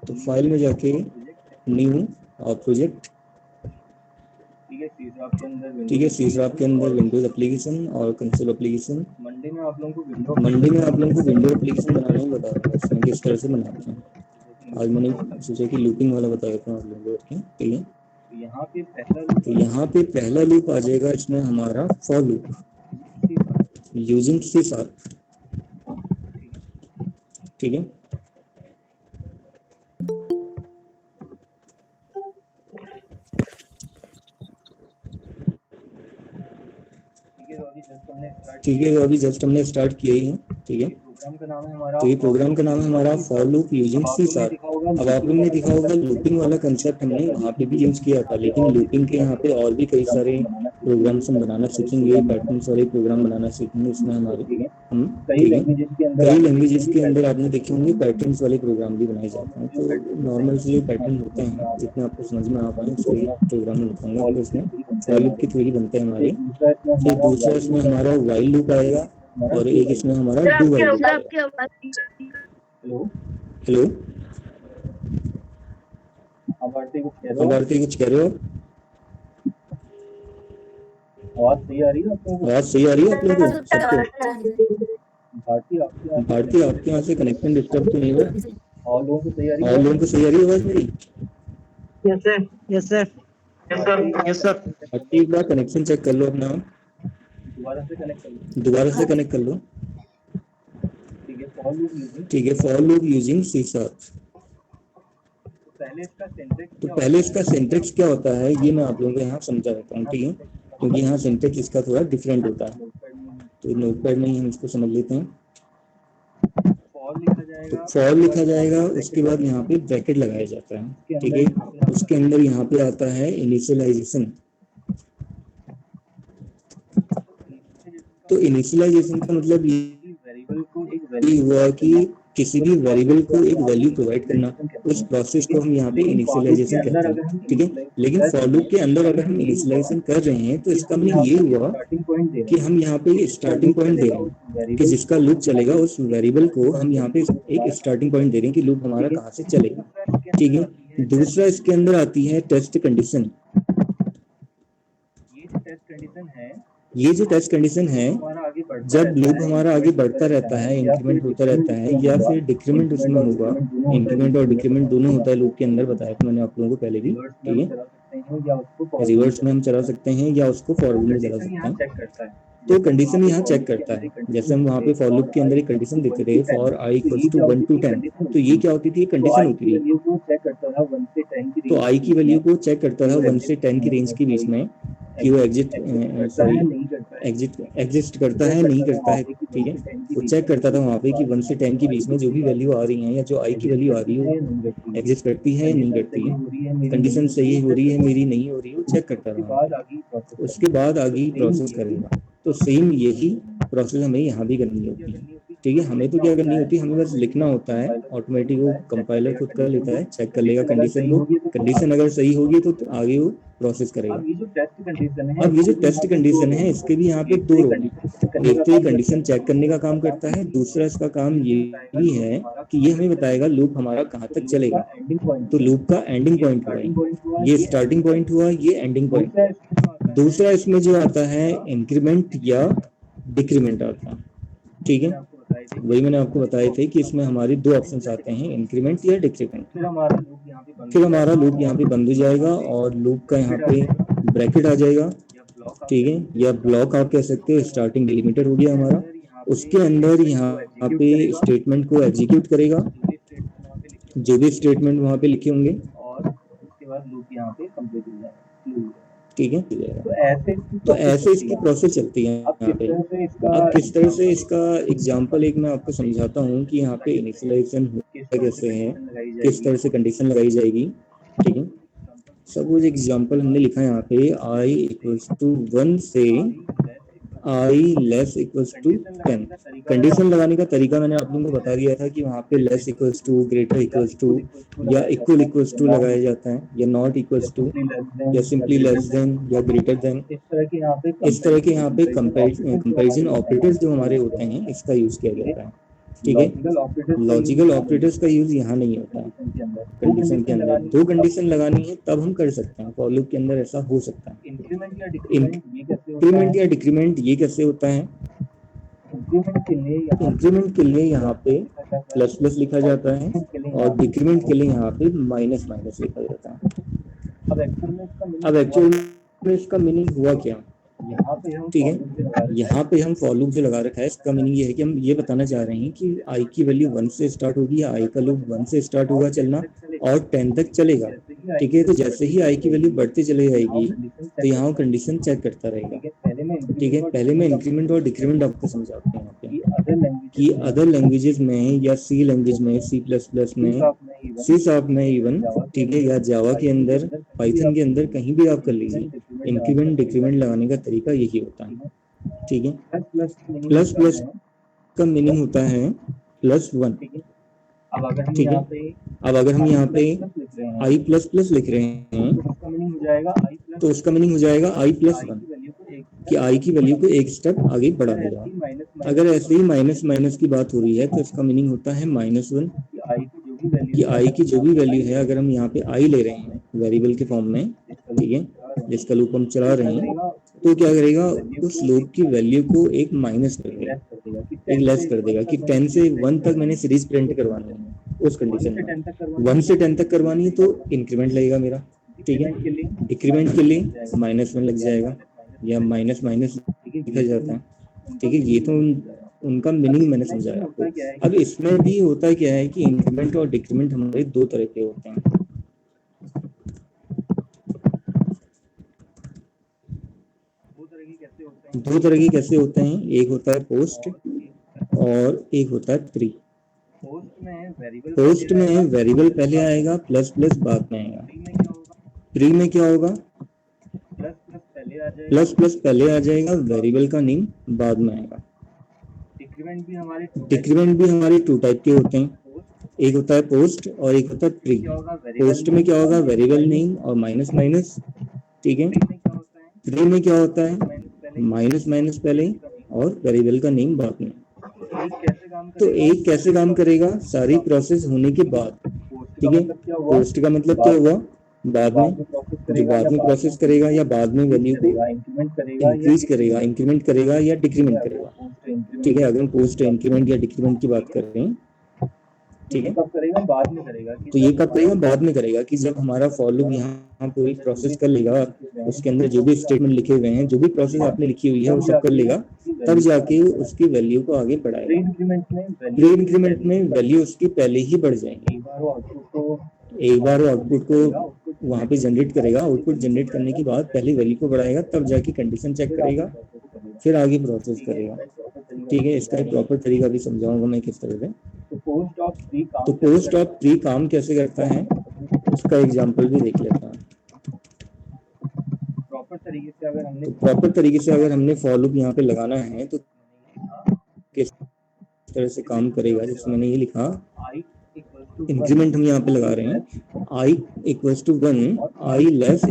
तो फाइल में जाके न्यू और प्रोजेक्ट, ठीक है, सी शार्प के अंदर विंडोज एप्लीकेशन और कंसोल एप्लीकेशन। मंडे में आप लोगों को विंडो एप्लीकेशन बनाना ही बता रहा हूँ, इसमें किस तरह से बनाते हैं। आज मैंने सोचा कि लूपिंग वाला बताया था आप लोगों को, ठीक है। तो यहाँ पे पहला लूप आ जाएगा इसमें हमारा for loop using C sharp, ठीक है। ठीक है, अभी जस्ट हमने स्टार्ट किया ही है, ठीक है। तो ये प्रोग्राम का नाम है हमारा for loop using C sharp. अब आप लोगों ने देखा होगा लूपिंग वाला कंसेप्ट हमने वहाँ पे भी यूज किया था, लेकिन लूपिंग के यहाँ पे और भी कई सारे प्रोग्राम्स हम बनाना सीखेंगे, पैटर्न्स वाले प्रोग्राम बनाना सीखेंगे इसमें हमारे हम, ठीक है। कई लैंग्वेजेस के अंदर आपने देखे होंगे पैटर्न्स वाले प्रोग्राम भी बनाए जाते हैं। तो नॉर्मल से जो पैटर्न होते हैं जितने आपको समझ में आ पाए उसके प्रोग्राम में लिखूंगा आपको, इसमें फॉर लूप के थ्रू ही बनते हैं हमारे। फिर दूसरा इसमें हमारा व्हाइल लूप आएगा और एक इसमें हमारा डू व्हाइल लूप आएगा। हेलो, अब आरती कुछ कह रहे हो? आवाज सही आ रही है आप लोगों को सबको? भारती आपके यहाँ से कनेक्शन डिस्टर्ब तो नहीं हुआ? और लोगों को सही आ रही है आवाज मेरी? Yes sir. एक बार कनेक्शन चेक कर लो अपना, दोबारा से कनेक्ट कर लो, ठीक है। For loop using C sharp. तो पहले इसका सिंटेक्स क्या होता है ये मैं आप लोगों को यहाँ समझा देता हूँ, ठीक है, क्योंकि यहाँ सिंटेक्स इसका थोड़ा डिफरेंट होता है। तो नोटपैड में ही हम इसको समझ लेते हैं। तो फॉर लिखा जाएगा, उसके बाद यहाँ पे ब्रैकेट लगाया जाता है, ठीक है। उसके अंदर यहाँ पे आता है इनिशियलाइजेशन। तो इनिशियलाइजेशन का मतलब ये हुआ कि किसी भी वेरिएबल को एक वैल्यू प्रोवाइड करना, उस प्रोसेस को हम यहाँ पे इनिशियलाइजेशन कहते हैं, ठीक है। लेकिन फॉर लूप के अंदर अगर हम इनिशियलाइजेशन कर रहे हैं तो इसका मतलब ये हुआ कि हम यहाँ पे स्टार्टिंग पॉइंट दे रहे हैं कि जिसका लूप चलेगा उस वेरिएबल को हम यहाँ पे एक स्टार्टिंग पॉइंट दे रहे हैं कि लूप हमारा कहाँ से चलेगा, ठीक है। दूसरा इसके अंदर आती है टेस्ट कंडीशन। ये जो टेस्ट कंडीशन है, जब लूप हमारा आगे बढ़ता रहता है, इंक्रीमेंट होता रहता है या फिर डिक्रीमेंट उसमें होगा, इंक्रीमेंट और डिक्रीमेंट दोनों होता है लूप के अंदर, बताया था मैंने आप लोगों को पहले भी, ठीक है। रिवर्स में हम चला सकते हैं या उसको फॉरवर्ड में चला सकते हैं। तो कंडीशन यहाँ चेक करता है, जैसे हम वहाँ पे फॉर लूप के अंदर एक कंडीशन देते थे for i equals to 1 to 10, तो ये क्या होती थी, कंडीशन होती थी। तो आई की वैल्यू को चेक करता था 1 से 10 की रेंज के बीच में कि वो एग्जिस्ट करता है नहीं करता है, ठीक है। वो चेक करता था वहाँ पे कि 1 से 10 के बीच में जो भी वैल्यू आ रही है या जो आई की वैल्यू आ रही है वो एग्जिस्ट करती है नहीं करती है, कंडीशन सही हो रही है मेरी नहीं हो रही है, वो चेक करता था। उसके बाद आगे प्रोसेस करेगा। तो सेम यही प्रोसेस हमें यहाँ भी करनी होती है, ठीक है। हमें तो क्या करनी होती है, हमें बस लिखना होता है, ऑटोमेटिक वो कंपाइलर खुद कर लेता है, चेक कर लेगा कंडीशन को, कंडीशन अगर सही होगी तो आगे वो प्रोसेस करेगा। अब ये जो टेस्ट कंडीशन है इसके भी यहाँ पे दो रोल है, एक तो ये कंडीशन चेक करने का काम करता है, दूसरा इसका काम ये भी है कि ये हमें बताएगा लूप हमारा कहाँ तक चलेगा। तो लूप का एंडिंग पॉइंट हुआ, ये स्टार्टिंग पॉइंट हुआ, ये एंडिंग पॉइंट। दूसरा इसमें जो आता है इंक्रीमेंट या डिक्रीमेंट आता है, ठीक है। वही मैंने आपको बताए थे कि इसमें हमारे दो ऑप्शंस आते हैं, इंक्रीमेंट या डिक्रीमेंट। फिर हमारा लूप यहाँ पे बंद हो जाएगा और लूप का यहाँ पे ब्रैकेट आ जाएगा, ठीक है, या ब्लॉक आप कह सकते हो, स्टार्टिंग डिलीमीटर हो गया हमारा। उसके अंदर यहाँ पे स्टेटमेंट को एग्जीक्यूट करेगा, जो भी स्टेटमेंट वहाँ पे लिखे होंगे, और उसके बाद लूप यहाँ पे कंप्लीट हो जाएगा, ठीक है। तो ऐसे इसकी प्रोसेस चलती है यहाँ पे। अब किस तरह से इसका एग्जांपल एक मैं आपको समझाता हूँ कि यहाँ पे इनिशियलाइजेशन होता कैसे है, किस तरह से कंडीशन लगाई जाएगी, ठीक है। सपोज एग्जांपल हमने लिखा है यहाँ पे i इक्वल्स टू 1 से i less equals to 10। Condition लगाने का तरीका मैंने आप लोगों को बता दिया था कि वहाँ पे less equals to, greater equals to या इक्वल इक्वल्स टू लगाया जाता है, या नॉट इक्वल्स टू या सिंपली लेस देन या ग्रेटर देन। इस तरह के यहाँ पे कंपैरिजन ऑपरेटर्स जो हमारे होते हैं इसका यूज किया जाता है। ठीक है, लॉजिकल ऑपरेटर्स का यूज यहाँ नहीं होता है कंडीशन के अंदर। दो कंडीशन लगानी है तब हम कर सकते हैं, फॉर लूप के अंदर ऐसा हो सकता है। इंक्रीमेंट या डिक्रीमेंट ये कैसे होता है? इंक्रीमेंट के लिए यहाँ पे प्लस प्लस लिखा जाता है और डिक्रीमेंट के लिए यहाँ पे माइनस माइनस लिखा जाता है। अब एक्चुअल में इसका मीनिंग हुआ क्या? ठीक है, यहाँ पे हम फॉर लूप जो लगा रखा है इसका मीनिंग ये है कि हम ये बताना चाह रहे हैं कि आई की वैल्यू 1 से स्टार्ट होगी या आई का लूप 1 से स्टार्ट होगा चलना और 10 तक चलेगा। ठीक है, तो जैसे ही आई की वैल्यू बढ़ती चली जाएगी तो यहाँ कंडीशन चेक करता रहेगा। ठीक है, पहले मैं इंक्रीमेंट और डिक्रीमेंट आपको समझाता हूँ यहाँ पे कि अदर लैंग्वेजेस में या सी लैंग्वेज में, सी प्लस प्लस में, सी शार्प में इवन, ठीक है, या जावा के अंदर, पाइथन के अंदर, कहीं भी आप कर लीजिए, इंक्रीमेंट डिक्रीमेंट लगाने का तरीका यही होता है। ठीक है, प्लस प्लस का मीनिंग होता है +1। ठीक है, अब अगर हम यहाँ पे आई प्लस प्लस लिख रहे हैं तो उसका मीनिंग हो जाएगा i+1 कि आई की वैल्यू को एक स्टेप आगे बढ़ा देगा। अगर ऐसे ही माइनस माइनस की बात हो रही है तो इसका मीनिंग होता है -1 कि आई की जो भी वैल्यू है, अगर हम यहाँ पे आई ले रहे हैं वेरिएबल के फॉर्म में, ठीक है, जिसका लूप हम चला रहे हैं, तो क्या करेगा, उस लूप की वैल्यू को एक माइनस कर देगा, एक लेस कर देगा कि 10 से 1 तक मैंने सीरीज प्रिंट करवानी है। उस कंडीशन में 1 से 10 तक करवानी है तो इंक्रीमेंट लगेगा मेरा। ठीक है, डिक्रीमेंट के लिए -1 लग जाएगा या माइनस माइनस लिखा जाता है। ठीक है, ये तो उनका मीनिंग मैंने समझाया आपको। अब इसमें भी होता क्या है कि इंक्रीमेंट और डिक्रीमेंट हमारे दो तरह के होते हैं। दो तरह के कैसे होते हैं? एक होता है पोस्ट और एक होता है प्री। पोस्ट में वेरिएबल पहले आएगा, प्लस प्लस बाद में आएगा। प्री में क्या होगा? प्लस प्लस पहले आ जाएगा, वेरिएबल का नेम बाद में आएगा। डिक्रीमेंट भी हमारे 2 टाइप के होते हैं, एक होता है पोस्ट और एक होता है प्री। पोस्ट में क्या होगा? वेरिएबल नेम और माइनस माइनस। ठीक है, प्री में क्या होता है? माइनस माइनस पहले और वेरिएबल का नेम बाद में। तो एक कैसे काम करेगा? सारी प्रोसेस होने के बाद। ठीक है, पोस्ट का मतलब क्या हुआ? बाद में, जो बाद में प्रोसेस करेगा या बाद में वैल्यू को इंक्रीज करेगा, इंक्रीमेंट करेगा या डिक्रीमेंट करेगा। ठीक है, अगर हम पोस्ट इंक्रीमेंट या डिक्रीमेंट की बात कर रहे हैं, ठीक है, तो ये कब करेगा? बाद में करेगा कि जब हमारा फॉर लूप यहाँ पूरी प्रोसेस कर लेगा, उसके अंदर जो भी स्टेटमेंट लिखे हुए हैं, जो भी प्रोसेस आपने लिखी हुई है वो सब कर लेगा, तब जाके उसकी वैल्यू को आगे बढ़ाएगा। प्री इंक्रीमेंट में वैल्यू उसकी पहले ही बढ़ जाएगी। एक बार वो आउटपुट को वहाँ पे जनरेट करेगा, आउटपुट जनरेट करने के बाद पहले वैल्यू को बढ़ाएगा, तब जाके कंडीशन चेक करेगा, फिर आगे प्रोसेस करेगा। ठीक है, इसका एक प्रॉपर तरीका भी समझाऊंगा मैं किस तरह से। तो पोस्ट ऑफ प्री काम कैसे करता है उसका एग्जांपल भी देख लेता है। तो प्रॉपर तरीके से अगर हमने फॉर लूप यहाँ पे लगाना है तो किस तरह से काम करेगा, जैसे मैंने ये लिखा, इंक्रीमेंट हम यहाँ पे लगा रहे हैं i = 1, i < 10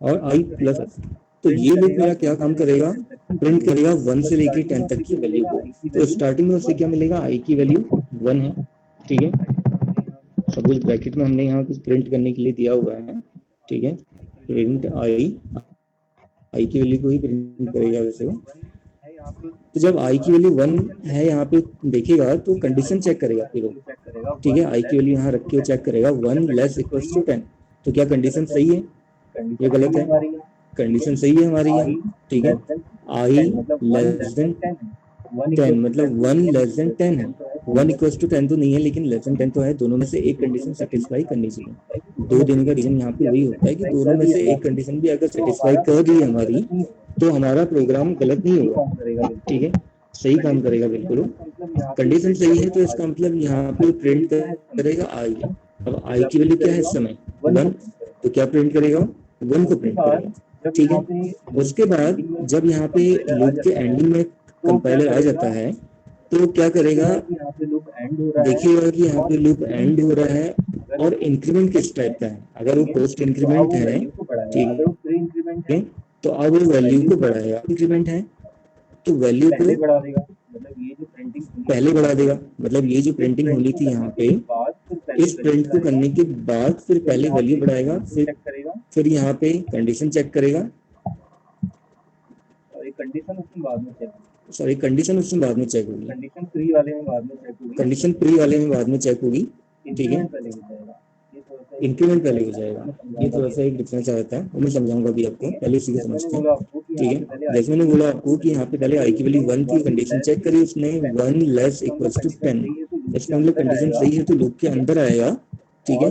और i प्लस। तो ये लूप मेरा क्या काम करेगा? प्रिंट करेगा 1 से लेकर 10 तक की वैल्यू को। तो स्टार्टिंग में उसे क्या मिलेगा? i की वैल्यू 1 है। ठीक है, सब कुछ ब्रैकेट में हमने यहाँ कुछ प्रिंट करने के लिए दिया हुआ है। ठीक है, प्रिंट i की वैल्यू को ही प्रिंट करेगा वैसे वो। तो जब i की वैल्यू 1 है यहाँ पे देखेगा तो कंडीशन चेक करेगा फिर वो। ठीक है, i की वैल्यू यहाँ रख के चेक करेगा 1 < 10। तो क्या कंडीशन सही है या गलत है? कंडीशन सही है हमारी यहाँ। ठीक है, i < 10 मतलब 1 < 10 है। 1 = 10 तो नहीं है, लेकिन < 10 तो है। दोनों में से एक कंडीशन सेटिस्फाई करनी चाहिए। 2 देने का रीजन यहाँ पे वही होता है कि दोनों में से एक कंडीशन भी अगर सेटिस्फाई कर दी हमारी तो हमारा प्रोग्राम गलत नहीं होगा। ठीक है, सही काम करेगा बिल्कुल। कंडीशन सही है तो इसका मतलब यहाँ पे प्रिंट करेगा i। अब i की वैल्यू क्या है इस समय? 1। तो क्या प्रिंट करेगा? 1 को प्रिंट करेगा। ठीक है, उसके बाद जब यहाँ पे लूप के एंडिंग में कंपाइलर आ जाता है तो क्या करेगा? देखिएगा कि यहाँ पे लूप एंड हो रहा है और इंक्रीमेंट किस टाइप का है। अगर वो पोस्ट इंक्रीमेंट है, ठीक है, तो अब वो वैल्यू को बढ़ाएगा। इंक्रीमेंट है तो वैल्यू को पहले बढ़ा देगा, मतलब ये जो प्रिंटिंग होनी थी यहाँ पे, इस प्रिंट को करने के बाद फिर पहले वैल्यू बढ़ाएगा, फिर यहाँ पे कंडीशन चेक करेगा, कंडीशन उसमें बाद में चेक सॉरी कंडीशन उसमें बाद में चेक होगी, कंडीशन प्री वाले में बाद में चेक होगी, कंडीशन प्री वाले में बाद में चेक होगी, ठीक है, इंक्रीमेंट पहले हो जाएगा। ये थोड़ा सा एक डिफरेंस आता है, वो मैं समझाऊंगा अभी आपको, पहले इसी को समझते हैं, ठीक है। जैसे मैंने बोला आपको कि यहाँ पे पहले आई की वैल्यू 1 की कंडीशन चेक करी, उसने 1 लेस इक्वल्स टू 10, इसका मतलब कंडीशन सही है तो लूप के अंदर आएगा, ठीक है,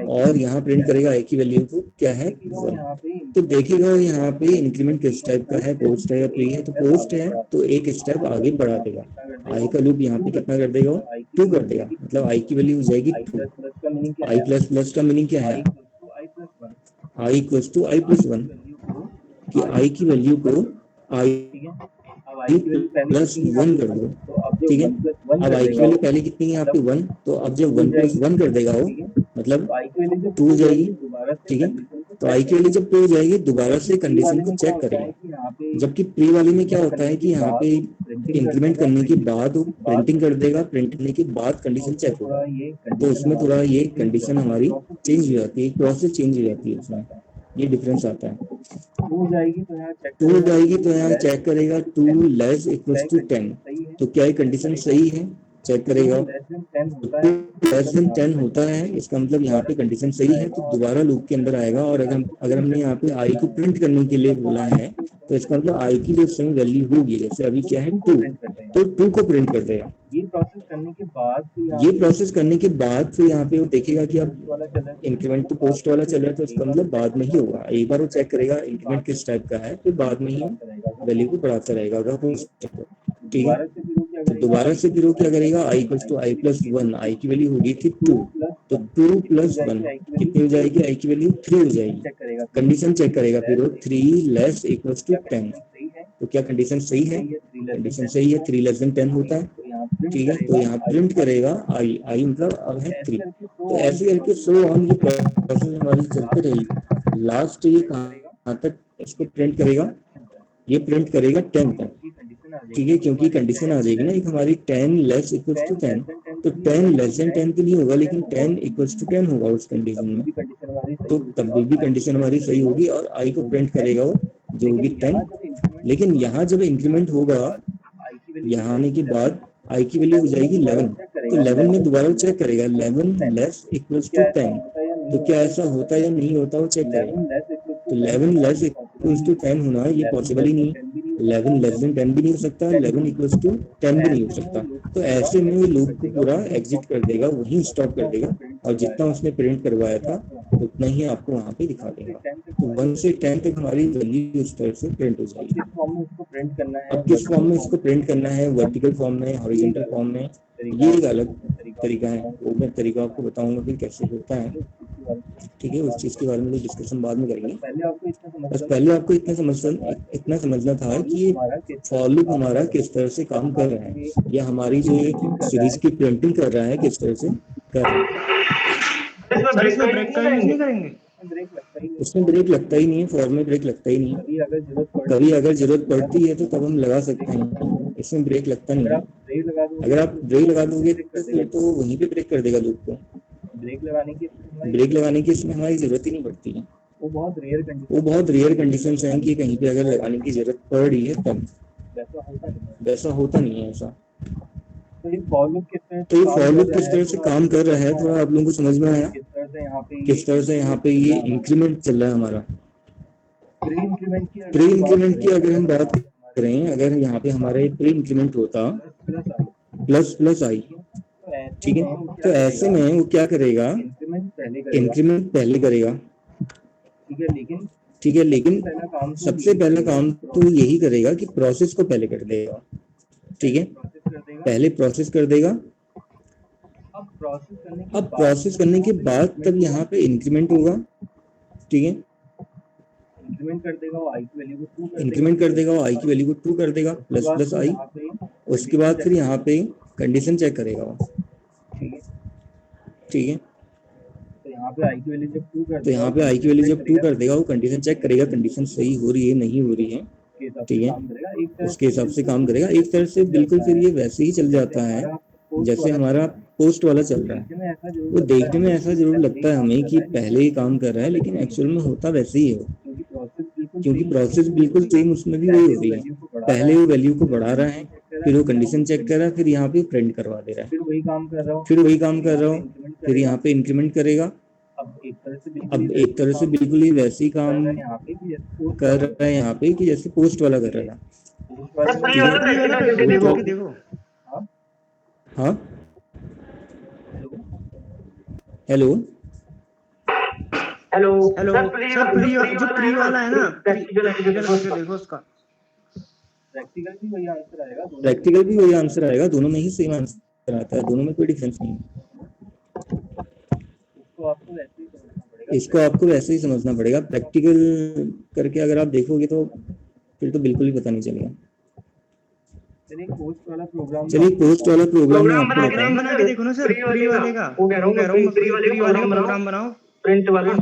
और यहाँ प्रिंट करेगा आई की वैल्यू को क्या है 1। तो देखेगा यहाँ पे इंक्रीमेंट किस टाइप का है, पोस्ट है या प्री है, तो पोस्ट है तो एक स्टेप आगे बढ़ा देगा, आई का लूप यहाँ पे कितना कर देगा, 2 कर देगा, मतलब आई की वैल्यू हो जाएगी 2। आई प्लस प्लस का मीनिंग क्या है, आई इक्वल्स टू आई प्लस 1, कि आई की वैल्यू को आई प्लस 1 कर दो, ठीक है। अब आई की वैल्यू पहले कितनी है यहाँ पे 1, तो अब जब 1 प्लस 1 कर देगा वो मतलब 2 हो जाएगी, ठीक है। तो आई की वैल्यू जब 2 हो जाएगी दोबारा से कंडीशन को चेक करेगा, जबकि प्री वाले में क्या होता है कि यहाँ पे इंक्रीमेंट करने के बाद वो प्रिंटिंग कर देगा, प्रिंट करने के बाद कंडीशन चेक होगा, तो उसमें थोड़ा ये कंडीशन हमारी चेंज हो जाती है, प्रोसेस चेंज हो जाती है, उसमें ये डिफरेंस आता है। 2 हो जाएगी तो यहाँ चेक करेगा 2 लेस इक्वल्स टू 10, तो क्या ये कंडीशन सही है, चेक करेगा, लेस देन 10 होता है, इसका मतलब यहाँ पे कंडीशन सही है, तो दोबारा लूप के अंदर आएगा, और अगर हमने यहाँ पे आई को प्रिंट करने के लिए बोला है तो इसका मतलब आई की जो सही वैल्यू होगी, जैसे अभी क्या है 2, तो 2 को प्रिंट कर देगा। ये प्रोसेस करने के बाद फिर यहाँ पे वो देखेगा कि अब इंक्रीमेंट तो पोस्ट वाला चल रहा है, तो इसका मतलब बाद में ही होगा, एक बार वो चेक करेगा इंक्रीमेंट किस टाइप का है, फिर बाद में ही वैल्यू को बढ़ाता रहेगा अगर पोस्ट, ठीक है। तो दोबारा से फिर वो क्या करेगा, आई इक्वल्स टू आई प्लस 1, आई की वैल्यू होगी थी 2, तो 2 प्लस 1 कितनी हो जाएगी, आई की वैल्यू 3 हो जाएगी, कंडीशन चेक करेगा फिर वो 3 लेस इक्वल्स टू 10, तो क्या कंडीशन सही है, कंडीशन सही है, 3 लेस देन 10 होता है, ठीक है। तो यहाँ प्रिंट करेगा आई, आई मतलब अब है 3, तो ऐसे करके सो ऑन ये प्रोसेस हमारी चलते रहेगी, लास्ट ये कहाँ तक इसको प्रिंट करेगा, ये प्रिंट करेगा 10 तक, ठीक है, क्योंकि कंडीशन आ जाएगी ना एक हमारी 10 लेस इक्वल्स टू 10, तो 10 लेस देन 10 तो नहीं होगा, लेकिन 10 इक्वल्स टू 10 होगा उस कंडीशन में, तो तब भी कंडीशन हमारी सही होगी और आई को प्रिंट करेगा वो जो होगी 10। लेकिन यहाँ जब इंक्रीमेंट होगा, यहाँ आने के बाद आई की वैल्यू हो जाएगी 11, तो 11 में दोबारा चेक करेगा 11 लेस इक्वल्स टू 10, तो क्या ऐसा होता है या नहीं होता वो चेक करेगा, तो 11 लेस इक्वल्स टू 10 होना ये पॉसिबल ही नहीं, 11 लेस देन 10 भी नहीं हो सकता, 11 इक्वल्स टू 10 भी नहीं हो सकता, तो ऐसे में वो लूप को पूरा एग्जिट कर देगा, वहीं स्टॉप कर देगा, और जितना उसने प्रिंट करवाया था उतना ही आपको वहाँ पे दिखा देगा, तो 1 से 10 तक हमारी वैल्यू उस तरह से प्रिंट हो जाएगी। अब किस फॉर्म में इसको प्रिंट करना है, वर्टिकल फॉर्म में, हॉरिजॉन्टल फॉर्म में, ये एक अलग तरीका है, वो मैं तरीका आपको बताऊंगा कि कैसे होता है, ठीक है, उस चीज के बारे में डिस्कशन बाद में करेंगे। बस पहले आपको इतना समझना था कि ये फॉर लूप हमारा किस तरह से काम कर रहा है, या हमारी जो सीरीज की प्रिंटिंग कर रहा है किस तरह से कर रहा है। उसमें ब्रेक लगता ही नहीं है, फॉर में ब्रेक लगता ही नहीं है, कभी अगर जरूरत पड़ती है तो तब हम लगा सकते हैं, इसमें ब्रेक लगता नहीं है, अगर आप ब्रेक लगा दोगे तो वहीं पे ब्रेक कर देगा लूप को, ब्रेक लगाने की इसमें हमारी जरूरत ही नहीं पड़ती है, वो बहुत रेयर कंडीशन हैं कि कहीं पे अगर लगाने की जरूरत पड़ रही है तब, वैसा होता नहीं है ऐसा। तो ये फॉर लूप किस तरह से काम कर रहा है, थोड़ा आप लोगों को समझ में आया किस तरह से यहाँ पे ये इंक्रीमेंट चल रहा है हमारा। प्री इंक्रीमेंट की अगर हम बात करें, अगर यहाँ पे हमारा प्री इंक्रीमेंट होता प्लस प्लस आई, ठीक है, तो ऐसे में वो क्या करेगा, इंक्रीमेंट पहले करेगा, ठीक है, लेकिन सबसे पहला काम तो यही करेगा कि प्रोसेस को पहले कर देगा, ठीक है, पहले प्रोसेस कर देगा, अब प्रोसेस करने के बाद तब यहाँ पे इंक्रीमेंट होगा, ठीक है, इंक्रीमेंट कर देगा और आई की वैल्यू को 2 कर देगा प्लस प्लस आई, उसके बाद फिर यहाँ पे कंडीशन चेक करेगा, ठीक है, तो यहाँ पे आई की वैल्यू जब 2 कर देगा वो कंडीशन चेक करेगा, कंडीशन सही हो रही है नहीं हो रही है, ठीक है, उसके हिसाब से काम करेगा। एक तरह से बिल्कुल फिर ये वैसे ही चल जाता है जैसे हमारा पोस्ट वाला चल रहा है। वो देखने में ऐसा जरूर लगता है हमें कि पहले ही काम कर रहा है, लेकिन एक्चुअल में होता वैसे ही है वो, क्योंकि प्रोसेस बिल्कुल सेम उसमें भी वही हो रही है। पहले वो वैल्यू को बढ़ा रहा है, फिर वो कंडीशन चेक कर रहा है, फिर यहाँ पे प्रिंट करवा दे रहा है, फिर वही काम कर रहा हूँ, फिर यहाँ पे इंक्रीमेंट करेगा। अब अब एक तरह से बिल्कुल ही वैसे ही काम यहाँ पे भी जैसे कर रहा है यहाँ पे कि जैसे पोस्ट वाला कर रहा था। फ्री वाला प्रैक्टिकल देखो कि देखो। हाँ, हेलो हेलो सर, फ्री जो फ्री वाला है ना, प्रैक्टिकल करके देखो उसका। प्रैक्टिकल भी वही आंसर आएगा, प्रैक्टिकल भी वही आंसर आएगा, दोनों में ही सेम आंसर आता है, दोनों में कोई डिफरेंस नहीं है। इसको आपको वैसे ही समझना पड़ेगा। प्रैक्टिकल करके अगर आप देखोगे तो फिर तो बिल्कुल ही पता नहीं चलेगा। चलिए पोस्ट वाला प्रोग्राम मैं आपको बताऊं। बना के देखो ना सर, फ्री वाले का वो कह रहा हूँ, फ्री वाले का प्रोग्राम बनाओ, प्रिंट वाला 1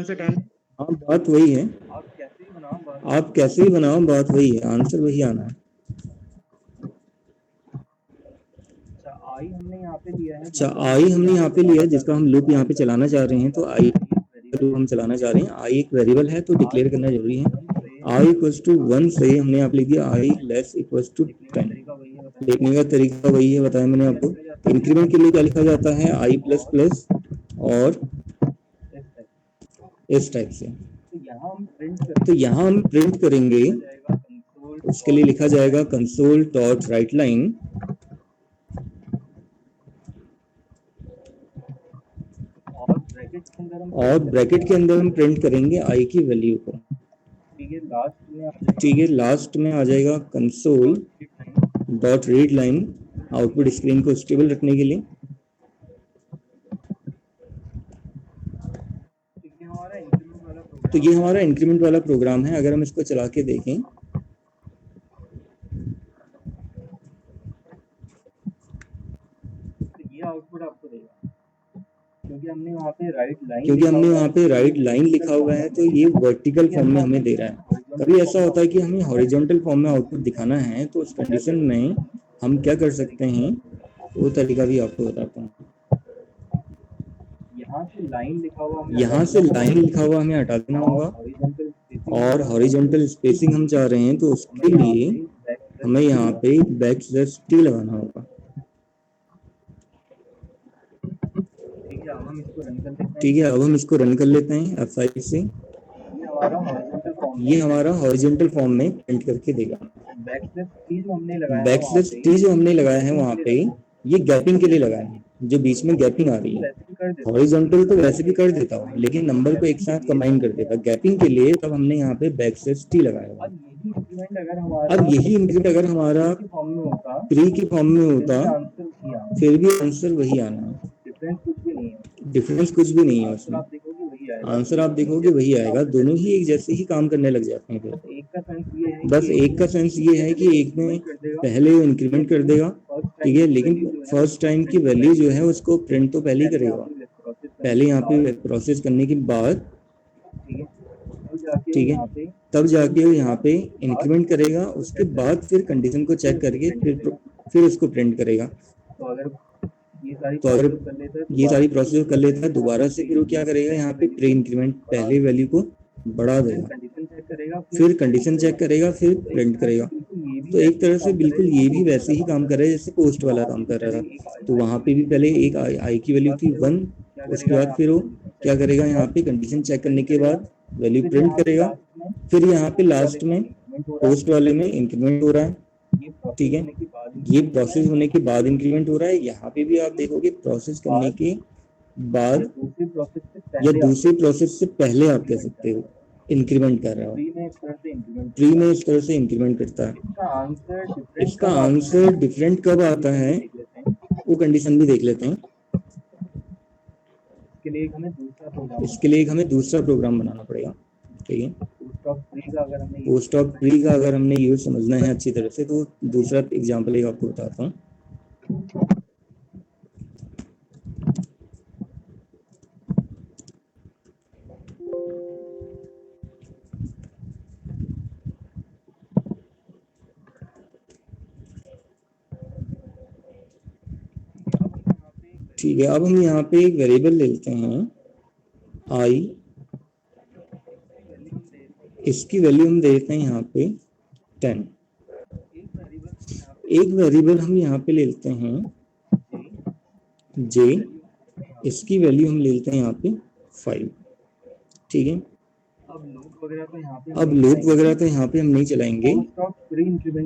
से 10। हाँ, बात वही है, आप कैसे ही बनाओ, बात वही है, आंसर वही आना है। आई हमने यहाँ पे लिया है, आई हमने यहाँ पे लिया है, जिसका हम लूप यहाँ पे चलाना चाह रहे हैं। तो आई लूप हम चलाना चाह रहे हैं, आई एक वेरिएबल है तो डिक्लेयर करना जरूरी है। आई इक्वल्स टू 1 से हमने यहाँ पे लिख दिया आई लेस इक्वल्स टू 10। लिखने का तरीका वही है, बताया मैंने आपको। इंक्रीमेंट के लिए क्या लिखा जाता है, आई प्लस प्लस और इस टाइप से। तो यहाँ हम प्रिंट करेंगे, उसके लिए लिखा जाएगा कंसोल डॉट राइट लाइन और ब्रैकेट के अंदर हम प्रिंट करेंगे आई की वैल्यू को। ठीक है, लास्ट में आ जाएगा console dot read line, output screen को स्टेबल रखने के लिए। तो ये हमारा इंक्रीमेंट वाला प्रोग्राम है। अगर हम इसको चला के देखें तो ये आउटपुट आपको देगा, क्योंकि हमने वहाँ पे राइट लाइन लिखा हुआ है, तो ये वर्टिकल फॉर्म में हमें दे रहा है। कभी ऐसा होता है कि हमें हॉरिजॉन्टल फॉर्म में आउटपुट दिखाना है, तो उस कंडीशन में हम क्या कर सकते हैं, वो तरीका भी आपको बताता हूँ। यहाँ से लाइन लिखा हुआ हमें हटा देना होगा, और हॉरिजॉन्टल स्पेसिंग हम चाह रहे हैं, तो उसके लिए हमें यहाँ पे _t लगाना होगा। ठीक है, अब हम इसको रन कर लेते हैं F5 से। ये हमारा हॉरिजॉन्टल फॉर्म में प्रिंट करके देगा। _t जो हमने लगाया है वहाँ पे, ये गैपिंग के लिए लगाया है, जो बीच में गैपिंग आ रही है। हॉरिजॉन्टल तो वैसे भी कर देता हूँ, लेकिन नंबर को एक साथ कंबाइन कर देता गैपिंग के लिए, तब हमने यहाँ पे _t लगाया। अब यही इंक्रीमेंट अगर हमारा प्री की फॉर्म में होता, फिर भी आंसर वही आना है, डिफरेंस कुछ भी नहीं है उसमें। आंसर आप देखोगे वही आएगा, दोनों ही एक जैसे ही काम करने लग जाते हैं। फिर बस एक का सेंस ये है कि एक में पहले वो इंक्रीमेंट कर देगा, ठीक है, लेकिन फर्स्ट टाइम की वैल्यू जो है उसको प्रिंट तो पहले ही करेगा, पहले यहाँ पे प्रोसेस करने के बाद, ठीक है, तब जाके वो यहाँ पे इंक्रीमेंट करेगा, उसके बाद फिर कंडीशन को चेक करके फिर उसको प्रिंट करेगा। तो अगर ये सारी प्रोसेस कर लेता है दोबारा से, फिर वो क्या करेगा, यहाँ पे प्री इंक्रीमेंट पहले वैल्यू को बढ़ा देगा, फिर कंडीशन चेक करेगा, फिर प्रिंट करेगा। तो एक तरह से बिल्कुल ये भी वैसे ही काम कर रहा है जैसे पोस्ट वाला काम कर रहा था। तो वहाँ पे भी पहले एक आई की वैल्यू थी 1, उसके बाद फिर वो क्या करेगा, यहाँ पे कंडीशन चेक करने के बाद वैल्यू प्रिंट करेगा, फिर यहाँ पे लास्ट में पोस्ट वाले में इंक्रीमेंट हो रहा है, ठीक है, ये प्रोसेस होने के बाद इंक्रीमेंट हो रहा है। यहाँ पे भी आप देखोगे प्रोसेस करने के बाद या दूसरी प्रोसेस से पहले आप कह सकते हो इंक्रीमेंट कर रहा हो। प्री में इस तरह से इंक्रीमेंट करता है। इसका आंसर डिफरेंट कब आता है वो कंडीशन भी देख लेते हैं। इसके लिए हमें दूसरा प्रोग्राम बनाना पड़ेगा, ठीक है। पोस्ट ऑफ प्री का अगर हमने यूज समझना है अच्छी तरह से, तो दूसरा एग्जांपल एक आपको बताता हूँ। ठीक है, अब हम यहाँ पे एक वेरिएबल ले लेते हैं आई, इसकी वैल्यू हम दे देते हैं यहाँ पे 10। एक वेरिएबल हम यहाँ पे ले लेते हैं जे, इसकी वैल्यू हम ले लेते हैं यहाँ पे 5। ठीक है, अब लूप वगैरह तो यहाँ पे हम नहीं चलाएंगे।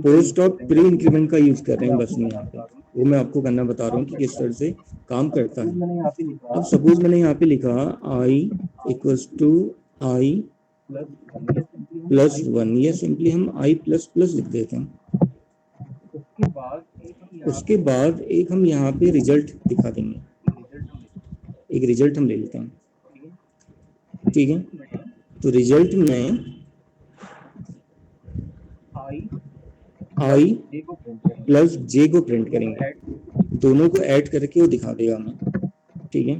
पोस्ट ऑफ प्री इंक्रीमेंट का यूज कर रहे हैं बस हम यहाँ पे, वो मैं आपको करना बता रहा हूँ कि किस तरह से काम करता है। मैंने यहाँ पे लिखा अब सपोज मैंने यहाँ पे लिखा आई इक्वल्स टू आई +1, ये सिंपली हम आई प्लस प्लस लिख देते हैं। उसके बाद एक हम यहाँ पे रिजल्ट दिखा देंगे, एक रिजल्ट हम ले लेते हैं। ठीक है, तो रिजल्ट में आई प्लस जे को प्रिंट करेंगे, दोनों को ऐड करके वो दिखा देगा हमें। ठीक है,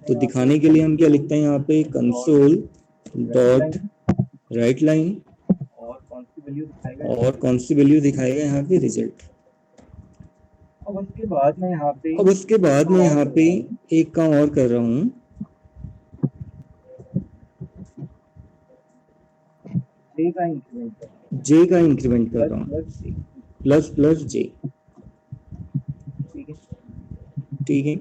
तो दिखाने के लिए हम क्या लिखते हैं यहाँ पे कंसोल डॉट राइट लाइन, और कौन सी वैल्यू दिखाएगा यहाँ पे रिजल्ट। अब उसके बाद मैं यहाँ पे एक काम और कर रहा हूँ, जे का इंक्रीमेंट कर रहा हूँ, प्लस प्लस जे। ठीक है,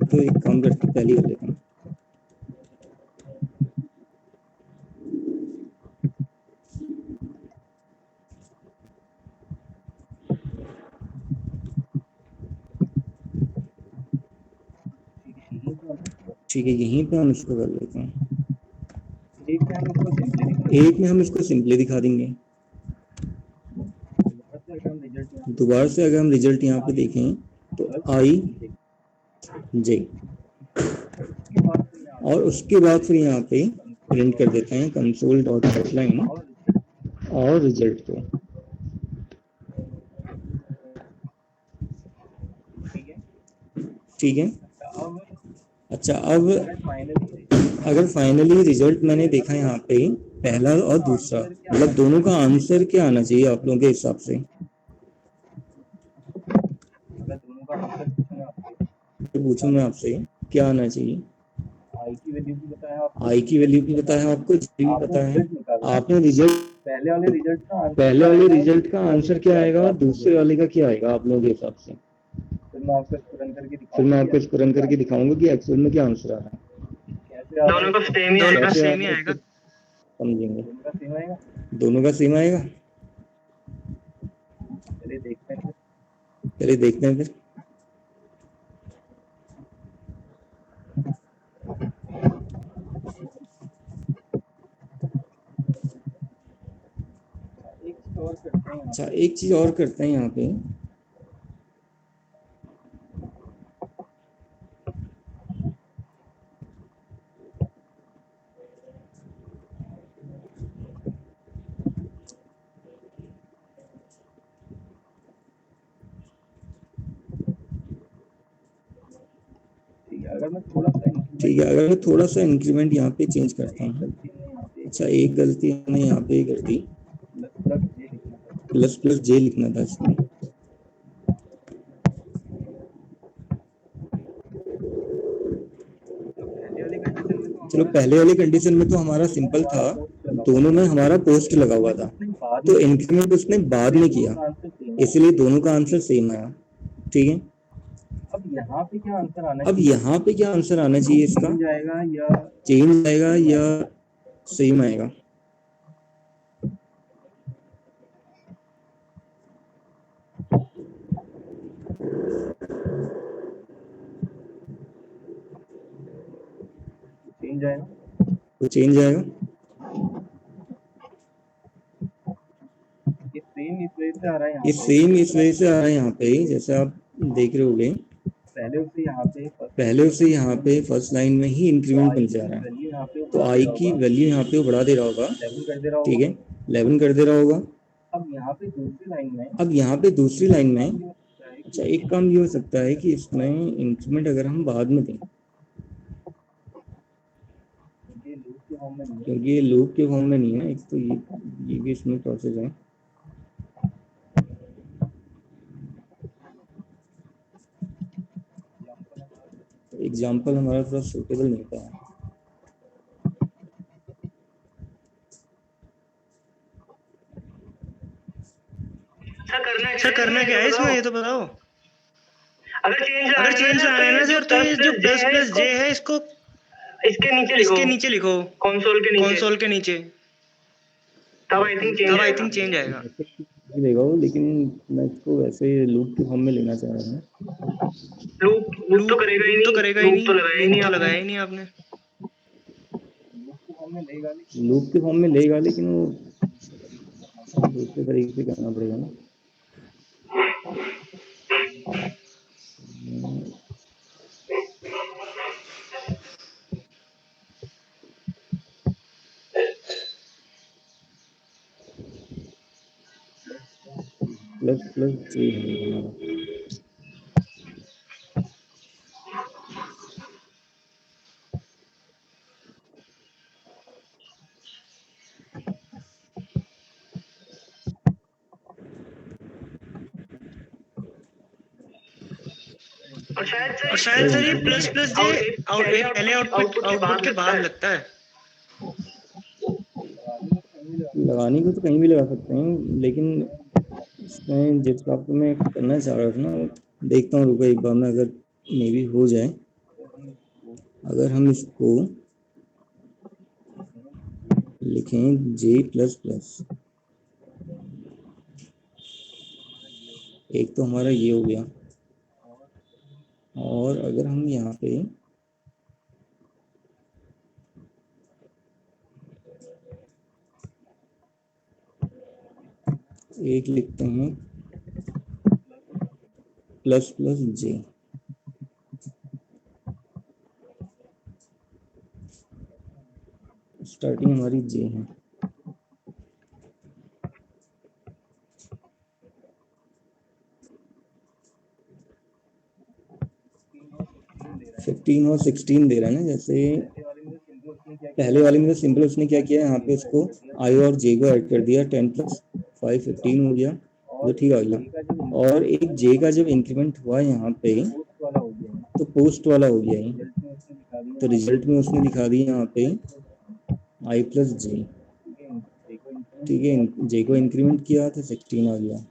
तो एक काम करके पहले कर लेता हूँ। ठीक है, यहीं पे हम इसको कर लेते हैं, एक में हम इसको सिंपली दिखा देंगे। दोबारा से अगर हम रिजल्ट यहाँ पे देखें तो आई जे, और उसके बाद फिर यहाँ पे प्रिंट कर देते हैं कंसोल डॉट आउटलाइन और रिजल्ट को। ठीक है, अच्छा अब अगर फाइनली रिजल्ट मैंने देखा यहाँ पे पहला और दूसरा, मतलब दोनों का आंसर क्या आना चाहिए आप लोगों के हिसाब से? पूछूं मैं आपसे, क्या आना चाहिए? आई की वैल्यू भी बताया आपको, आई की वैल्यू भी पता है आपको, जी भी पता है। आपने रिजल्ट पहले वाले रिजल्ट का आंसर क्या आएगा और दूसरे वाले का क्या आएगा आप लोगों के हिसाब से? फिर मैं आपको इसको रन करके दिखाऊंगा कि एक्चुअल में क्या आंसर आ रहा है। दोनों का सेम ही आएगा। समझेंगे, दोनों का सेम आएगा। चलिए देखते हैं फिर। अच्छा, एक चीज और करते हैं यहाँ पे, ठीक है, अगर मैं थोड़ा सा इंक्रीमेंट यहाँ पे चेंज करता हूँ। अच्छा, एक गलती हमने यहाँ पे कर दी, प्लस प्लस जे लिखना था इसमें। चलो, पहले वाली कंडीशन में तो हमारा सिंपल था, दोनों में हमारा पोस्ट लगा हुआ था, तो इंक्रीमेंट उसने बाद में किया, इसलिए दोनों का आंसर सेम आया। ठीक है, अब यहाँ पे क्या आंसर आना चाहिए इसका? चेंज आएगा या सेम आएगा? तो चेंज आएगा। ये सेम इस वजह से आ रहा है यहाँ पे, जैसे आप देख रहे होंगे पहले उसे यहाँ पे फर्स्ट लाइन में ही इंक्रीमेंट मिल जा रहा है, तो आई की वैल्यू यहाँ पे वो बढ़ा दे रहा होगा। ठीक है, 11 कर दे रहा होगा। अब यहाँ पे दूसरी लाइन में अच्छा, एक काम ये हो सकता है कि इसमें इंक्रीमेंट अगर हम बाद में दें, क्योंकि ये लूप के फॉर्म में नहीं है, एक तो ये भी इसमें प्रोसेस है। एग्जाम्पल हमारा थोड़ा सूटेबल नहीं था। सर करना क्या है इसमें, ये तो बताओ। अगर चेंज लाना है ना सर, तो ये जो प्लस प्लस जे है इसको इसके नीचे लिखो, कंसोल के नीचे, तब आई थिंक चेंज आएगा। देगा वो, लेकिन मैं इसको वैसे लूप के फॉर्म में लेना चाह रहा हूँ। लूप तो करेगा ही नहीं, लूप तो लगाया ही नहीं आपने। लूप के फॉर्म में लेगा, लेकिन वो दूसरे तरीके से करना पड़ेगा ना। प्लस प्लस जे है हमारा। और शायद सर ये प्लस प्लस जे पहले आउटपुट के बाद लगता है। लगाने को तो कहीं भी लगा सकते हैं, लेकिन इसमें जिस बात को मैं करना चाह रहा था ना, देखता हूँ, रुको एक बार में, अगर मे भी हो जाए। अगर हम इसको लिखें जे प्लस प्लस, एक तो हमारा ये हो गया, और अगर हम यहाँ पे एक लिखते हैं प्लस प्लस जे, स्टार्टिंग हमारी जे है। फिफ्टीन और 16 दे रहा है ना, जैसे पहले वाले में तो सिंपल उसने क्या किया, यहाँ पे उसको आई और जे को ऐड कर दिया, 10 प्लस 5 15 हो गया, तो ठीक आ गया। और एक जे का जब इंक्रीमेंट हुआ यहाँ पे, तो पोस्ट वाला हो गया है, तो रिजल्ट में उसने दिखा दिया यहाँ पे आई प्लस जे, ठीक है। जे को इंक्रीमेंट किया तो 16 आ गया,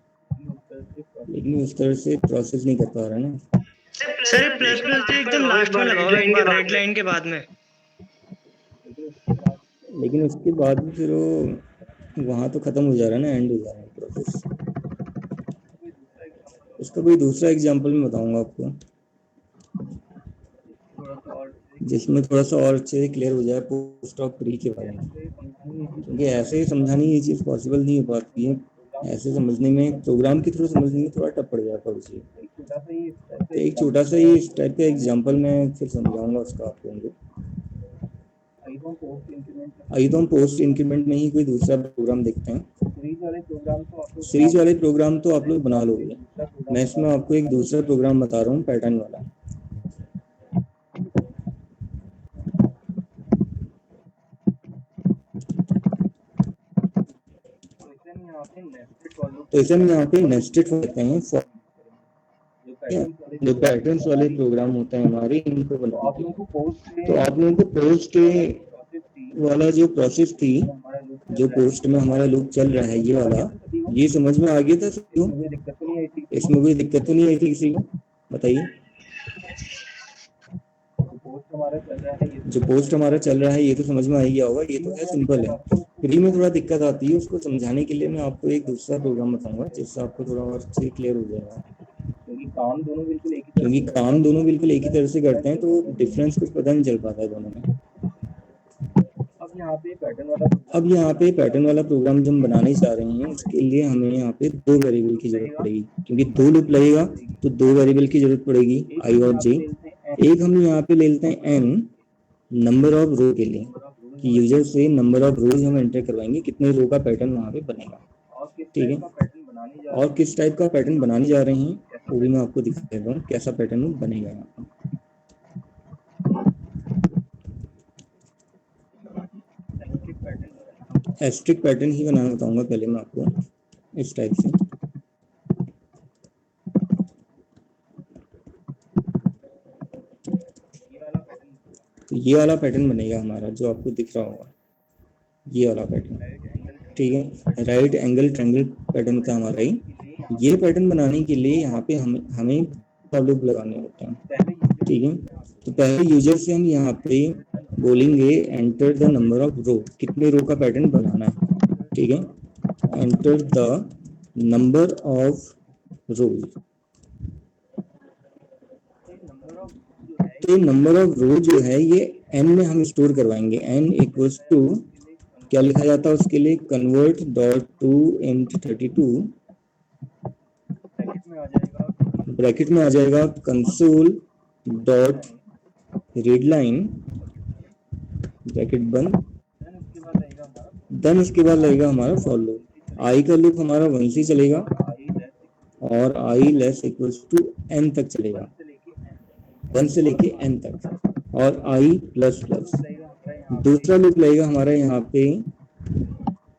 लेकिन उस तरह से प्रोसेस नहीं कर पा रहा ना। सर प्लस प्लस जे एकदम लास्ट में लगाओ, एक बार रेड लाइन के बाद में। लेकिन उसके बाद भी फिर वो वहाँ तो खत्म हो जा रहा है ना, एंड हो जा रहा है प्रोसेस। उसका कोई दूसरा एग्जांपल मैं बताऊंगा आपको, जिसमें थोड़ा सा और अच्छे से क्लियर हो जाए पोस्ट और प्री के बारे में, क्योंकि ऐसे ही समझानी ये चीज़ पॉसिबल नहीं हो पाती है। ऐसे समझने में, प्रोग्राम के थ्रू समझने में थोड़ा टफ पड़ जाता है उसे। तो एक छोटा सा ही इस टाइप का एग्जांपल मैं फिर समझाऊंगा उसका आप लोगों को। आइए तो हम पोस्ट इंक्रीमेंट में ही कोई दूसरा प्रोग्राम देखते हैं। सीरीज वाले प्रोग्राम तो आप लोग बना लोगे, मैं इसमें आपको एक दूसरा प्रोग्राम बता रहा हूँ, पैटर्न वाला। तो इसे हम यहाँ पे नेस्टेड कहते हैं। जो पैटर्न्स वाले प्रोग्राम होते हैं हमारे, इनको बनाते हैं। तो आप लोगों को पोस्ट वाला जो प्रोसेस थी, जो पोस्ट में हमारा लूप चल रहा है, ये वाला, ये समझ में आ गया था क्यों? इसमें कोई दिक्कत तो नहीं आई थी किसी को? बताइए। जो पोस्ट हमारा चल रहा है ये तो समझ में आ गया होगा, ये तो है सिंपल है। फ्री में थोड़ा दिक्कत आती है, उसको समझाने के लिए मैं आपको एक दूसरा प्रोग्राम बताऊंगा, जिससे आपको थोड़ा और अच्छे क्लियर हो जाएगा। क्योंकि काम दोनों बिल्कुल एक ही तरह से करते हैं, तो डिफरेंस कुछ पता नहीं चल पाता है दोनों में। अब यहाँ पे पैटर्न वाला प्रोग्राम जो हम बनाने चाह रहे हैं, उसके लिए हमें यहाँ पे दो वेरिएबल की जरूरत पड़ेगी, क्योंकि दो लूप लगेगा तो दो वेरिएबल की जरूरत पड़ेगी, आई और जे। एक हम यहाँ पे ले लेते हैं एन, नंबर ऑफ रो के लिए, कि यूजर से नंबर ऑफ रोज हम एंटर करवाएंगे, कितने रो का पैटर्न वहाँ पे बनेगा, ठीक है। और किस टाइप का पैटर्न बनाने जा रहे हैं वो भी मैं आपको दिखा देता हूँ, कैसा पैटर्न बनेगा यहाँ पर। एस्ट्रिक पैटर्न ही बनाना बताऊंगा पहले मैं आपको, इस टाइप से। तो ये वाला पैटर्न बनेगा हमारा जो आपको दिख रहा होगा, ये वाला पैटर्न, ठीक है। राइट एंगल ट्रायंगल पैटर्न का हमारा ही ये पैटर्न बनाने के लिए यहाँ पे हमें लूप लगाने होते हैं, ठीक है। तो पहले यूजर से हम यहाँ पे बोलेंगे एंटर द नंबर ऑफ रो, कितने रो का पैटर्न बनाना है, ठीक है। एंटर द नंबर ऑफ रोज, तो नंबर ऑफ रो जो है ये n में हम स्टोर करवाएंगे। n इक्वल्स टू क्या लिखा जाता है उसके लिए, convert dot to int 32, bracket में आ जाएगा console dot read line, bracket बंद, देन उसके बाद लगेगा हमारा फॉर लूप। आई का लूप हमारा 1 से चलेगा और आई लेस इक्वल्स टू n तक चलेगा, 1 से लेके n तक, और आई प्लस प्लस। दूसरा लूप लगेगा हमारा यहाँ पे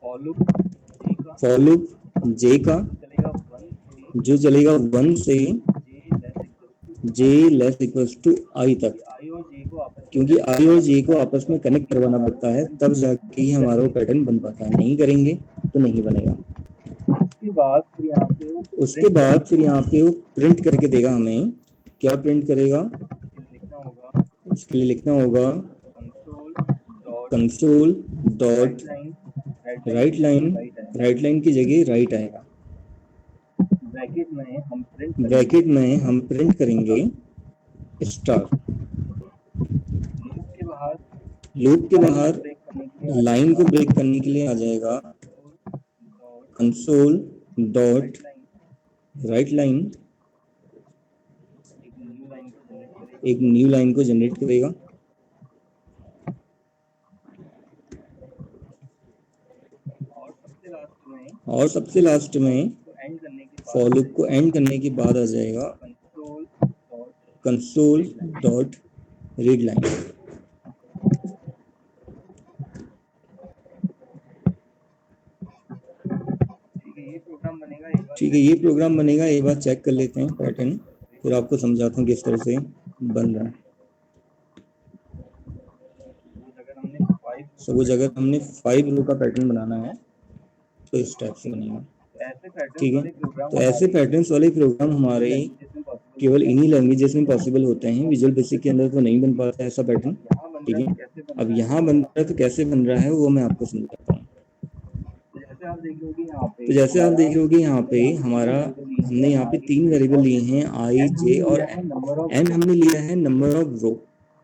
फॉर लूप j का, जो चलेगा 1 से j less equals to i तक, क्योंकि i और j को आपस में कनेक्ट करवाना पड़ता है तब जाके ही हमारा पैटर्न बन पाता है, नहीं करेंगे तो नहीं बनेगा। उसके बाद फिर यहाँ पे वो प्रिंट करके देगा हमें, क्या प्रिंट करेगा, उसके लिए लिखना होगा console dot right line, right line की जगह राइट आएगा, ब्रैकेट में हम प्रिंट करेंगे स्टार। लूप के बाहर लाइन को ब्रेक करने के लिए आ जाएगा कंसोल डॉट राइट लाइन, एक न्यू लाइन को जनरेट करेगा, और सबसे लास्ट में फॉर लूप को एंड करने के बाद आ जाएगा कंसोल डॉट रीड लाइन। ठीक है, ये प्रोग्राम बनेगा, एक बार चेक कर लेते हैं पैटर्न, फिर आपको समझाता हूँ किस तरह से बन रहा है। सपोज अगर हमने 5 रो का पैटर्न बनाना है तो इस टाइप से बनेगा, ठीक है। तो ऐसे पैटर्न्स वाले प्रोग्राम हमारे केवल इन्हीं लैंग्वेजेस में पॉसिबल होते हैं, विजुअल बेसिक के अंदर तो नहीं बन पाता ऐसा पैटर्न, ठीक है। अब यहाँ बन रहा है तो कैसे बन रहा है वो मैं आपको समझाता हूँ। तो जैसे आप देख रहे हो कि यहाँ पे हमारा हमने यहाँ पे 3 वेरिएबल लिए हैं i, j और n हमने लिया है नंबर ऑफ रो,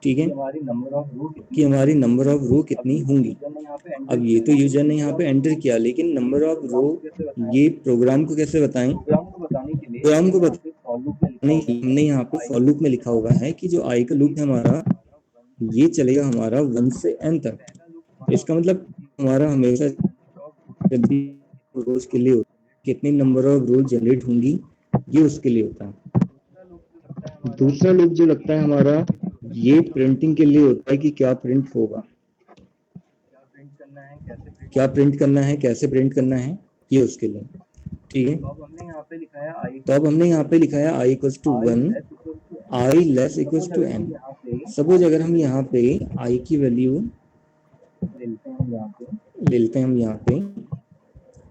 ठीक है, कि हमारी नंबर ऑफ रो कितनी होंगी। अब ये तो यूजर ने यहाँ पे एंटर किया, लेकिन नंबर ऑफ रो ये प्रोग्राम को कैसे बताएं, प्रोग्राम को बताने हमने यहाँ पे फॉर लूप में लिखा हुआ है कि जो i का लूप है हमारा ये चलेगा हमारा 1 से n तक। इसका मतलब हमारा हमेशा जब भी रोज के लिए कितने नंबर ऑफ रोज जनरेट होंगी ये उसके लिए होता है। दूसरा लूप जो लगता है हमारा ये प्रिंटिंग के लिए होता है कि क्या प्रिंट होगा, क्या प्रिंट करना है, कैसे प्रिंट करना है, ये उसके लिए, ठीक है। तो अब हमने यहाँ पे लिखा है i equals to 1, i less equals to n। Suppose अगर हम यहाँ पे i की वैल्यू लेते हैं हम यहाँ पे,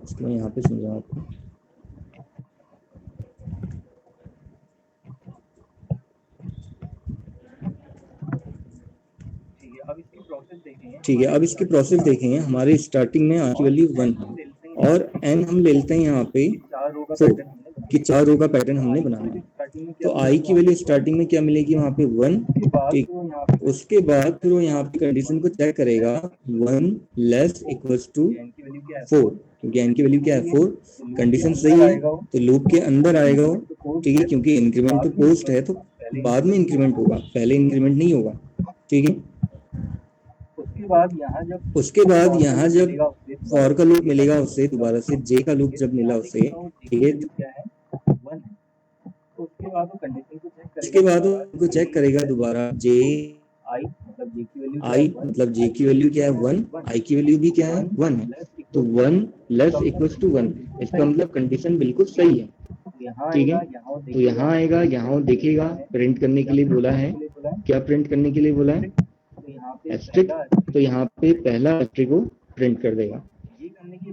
इसको मैं यहाँ पे समझाऊँ आपको। ठीक है, अब इसकी प्रोसेस देखेंगे। हमारे स्टार्टिंग में i की वैल्यू 1 है और n हम ले लेते हैं यहाँ पे 4 कि 4 रो का पैटर्न हमने बनाना है। तो i की वैल्यू स्टार्टिंग में क्या मिलेगी, वहाँ पे 1, ठीक। उसके बाद फिर वो यहाँ पे कंडीशन को चेक करेगा 1 लेस इक्वल्स टू 4, क्योंकि n की वैल्यू क्या है 4, कंडीशन सही है तो लूप के अंदर आएगा वो, ठीक है, क्योंकि इंक्रीमेंट तो पोस्ट है तो बाद में इंक्रीमेंट होगा, पहले इंक्रीमेंट नहीं होगा, ठीक है। उसके बाद यहाँ जब फॉर का लूप मिलेगा उसे, दोबारा से जे का लूप जब मिला उसे, ठीक है, उसके बाद वो चेक करेगा दोबारा जे आई मतलब जे की वैल्यू क्या है 1, आई की वैल्यू भी क्या है 1 है, तो 1 लेस इक्वल्स टू 1, इसका मतलब कंडीशन बिल्कुल सही है, ठीक है। तो यहाँ आएगा, यहाँ देखेगा, प्रिंट करने के लिए बोला है, क्या प्रिंट करने के लिए बोला है, एस्ट्रिक, तो यहाँ पे पहला एस्ट्रिक को प्रिंट कर देगा।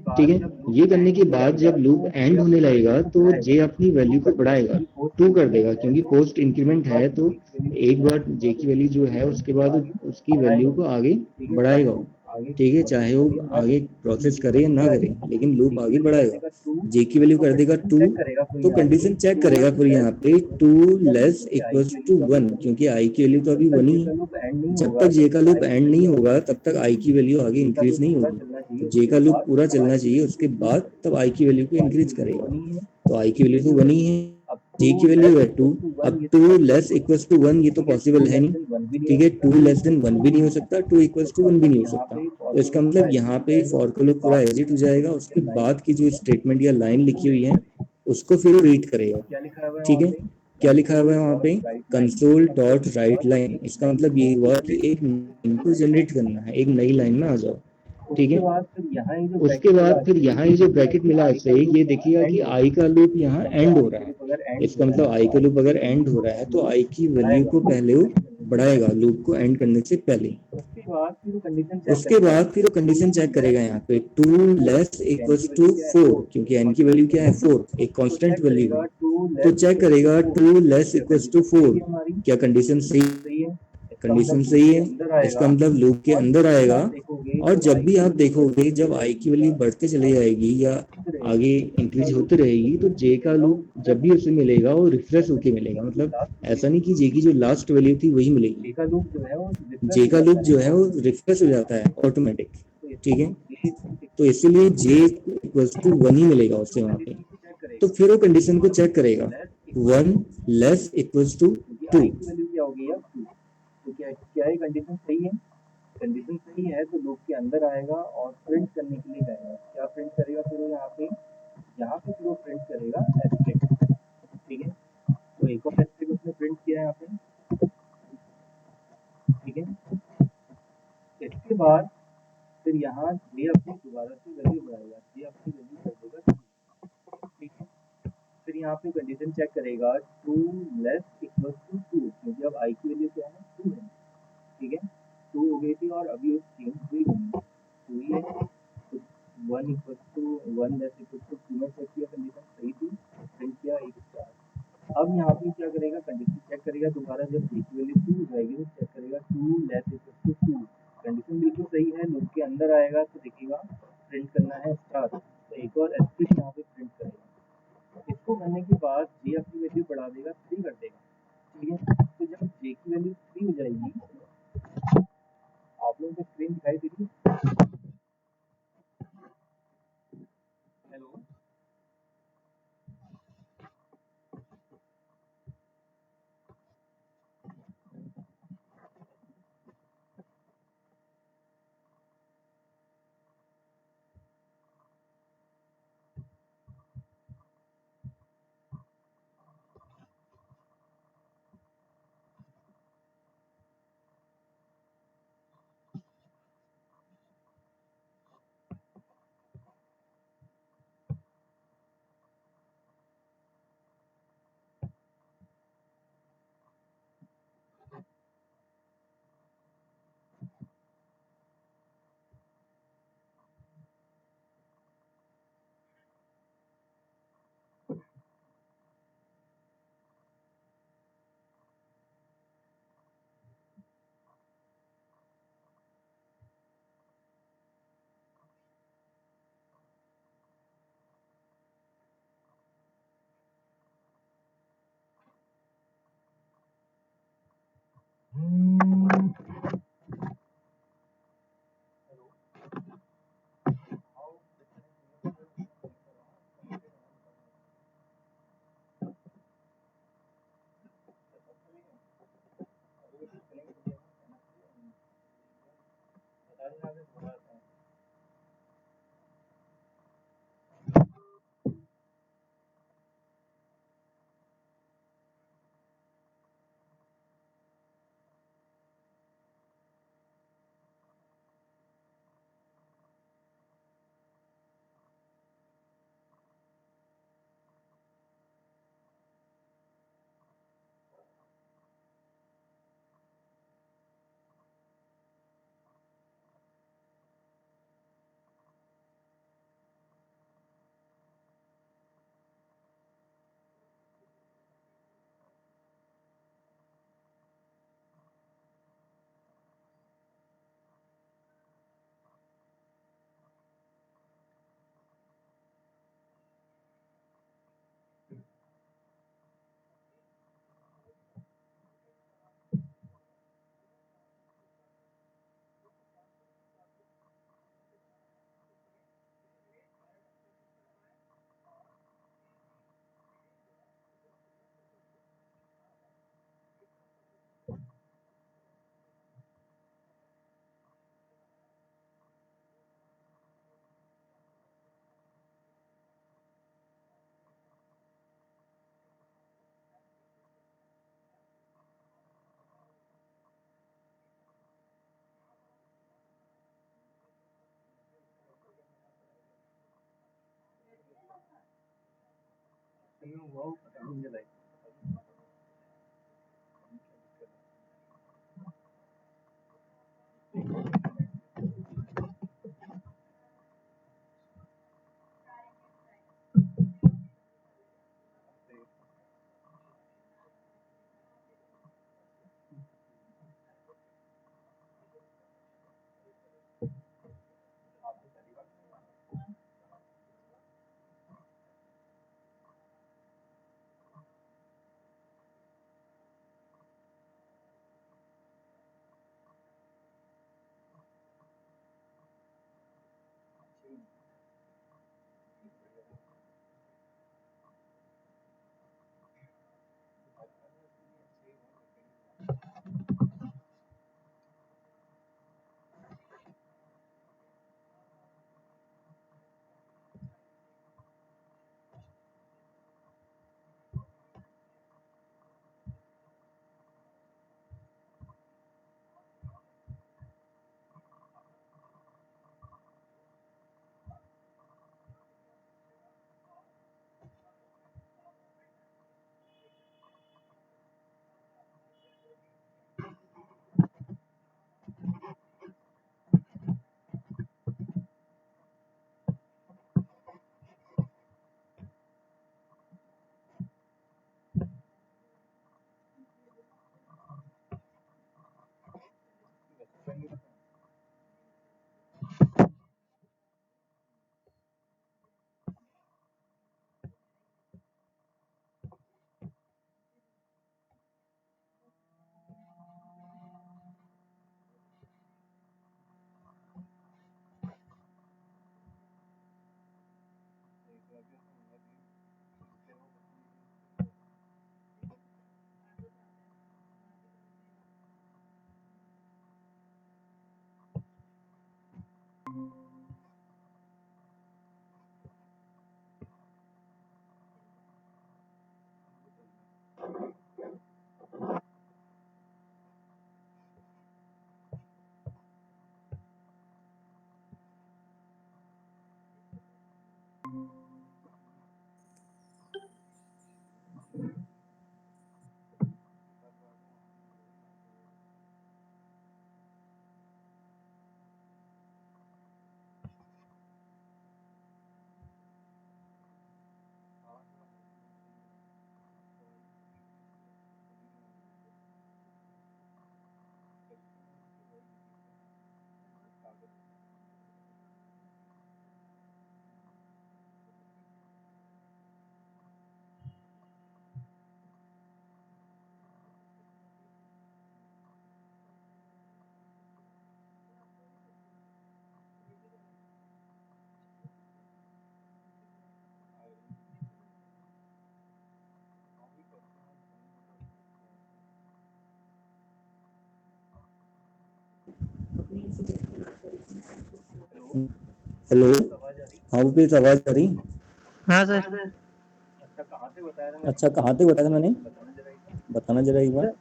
ठीक है, ये करने के बाद जब लूप एंड होने लगेगा तो जे अपनी वैल्यू को बढ़ाएगा, 2 कर देगा, क्योंकि पोस्ट इंक्रीमेंट है तो एक बार जे की वैल्यू जो है उसके बाद उसकी वैल्यू को आगे बढ़ाएगा। ठीक है, चाहे वो आगे प्रोसेस करे या ना करे, लेकिन लूप आगे बढ़ाएगा। जे की वैल्यू कर देगा 2, तो कंडीशन चेक करेगा फिर यहाँ पे 2 लेस इक्वल्स टू 1, क्योंकि आई की वैल्यू तो अभी 1 ही है। जब तक जे का लूप एंड नहीं होगा तब तक आई की वैल्यू आगे इंक्रीज नहीं होगी। तो जे का लूप पूरा चलना चाहिए, उसके बाद तब आई की वैल्यू को इंक्रीज करेगा। तो आई की वैल्यू तो 1 ही है, जे की वैल्यू है 2, अब 2 लेस इक्वल्स टू 1 ये तो पॉसिबल है नहीं। ठीक है, 2 लेस देन 1 भी नहीं हो सकता, 2 इक्वल्स टू 1 भी नहीं हो सकता। तो इसका मतलब यहाँ पे फॉर का लूप पूरा एग्जिट हो जाएगा, उसके बाद की जो स्टेटमेंट या लाइन लिखी हुई है उसको फिर रीड करेगा। ठीक है, क्या लिखा हुआ है वहाँ पे, कंसोल डॉट राइट लाइन। इसका मतलब ये हुआ कि एक लाइन को जनरेट करना है, एक नई लाइन में आ जाओ। ठीक है, उसके बाद फिर यहाँ ये जो ब्रैकेट मिला है इससे ये देखिएगा कि आई का लूप यहाँ एंड हो रहा है। इसका मतलब आई का लूप अगर एंड हो रहा है तो आई की वैल्यू को पहले वो बढ़ाएगा लूप को एंड करने से पहले। उसके बाद फिर वो कंडीशन चेक करेगा यहाँ पे 2 लेस इक्वल्स टू 4, क्योंकि एन की वैल्यू क्या है 4, एक कांस्टेंट वैल्यू है। तो चेक करेगा 2 लेस इक्वल्स टू 4, क्या कंडीशन सही, कंडीशन सही है, इसका मतलब लूप के अंदर आएगा। और जब भी आप देखोगे जब आई की वैल्यू बढ़ते चली जाएगी या आगे इंक्रीज होती रहेगी तो जे का लूप जब भी उसे मिलेगा वो रिफ्रेश होके मिलेगा। मतलब ऐसा नहीं कि जे की जो लास्ट वैल्यू थी वही मिलेगी, जे का लूप जो है वो रिफ्रेश हो जाता है ऑटोमेटिक। ठीक है, तो इसीलिए जे इक्वल्स टू 1 ही मिलेगा उससे वहां पे। तो फिर वो कंडीशन को चेक करेगा 1 लेस इक्वल्स टू 2। तो क्या ये कंडीशन सही है? कंडीशन सही है तो लूप के अंदर आएगा और प्रिंट करने के लिए जाएगा। क्या प्रिंट करेगा फिर वो यहाँ पे फिर वो प्रिंट करेगा एस्ट्रिक। ठीक है, तो एक और एस्ट्रिक उसने प्रिंट किया यहाँ पे। ठीक है, इसके बाद फिर यहाँ जे अपनी दोबारा से वैल्यू बढ़ाएगा, जे अपनी वैल्यू कर देगा 2। ठीक है, फिर यहाँ पे कंडीशन चेक करेगा 2 लेस इक्वल टू 2, क्योंकि अब आई की वैल्यू क्या है 2 है। ठीक है, 2 हो गई थी और अभी वो चेंज हुई नहीं, हुई है तो 1 equal to 1 less equal to 2 में चेक किया, कंडीशन सही थी, प्रिंट किया एक स्टार। अब यहाँ पे क्या करेगा, कंडीशन चेक करेगा दोबारा, जब जे की वैल्यू 2 हो जाएगी तो चेक करेगा 2 लेस इक्वल टू 2, कंडीशन बिल्कुल सही है, लूप के अंदर आएगा तो देखिएगा प्रिंट करना है स्टार, तो एक और एस्ट्रिक यहाँ पे प्रिंट करेगा। इसको करने के बाद जे अपनी वैल्यू बढ़ा देगा, 3 कर देगा। ठीक है, तो जब जे की वैल्यू 3 हो जाएगी, आप लोगों को स्क्रीन दिखाई दे रही है? हेलो, हेलो, हाँ भूपेश, आवाज आ रही? हाँ सर। अच्छा, कहाँ पे बताया था मैंने? बताना जरा एक बार।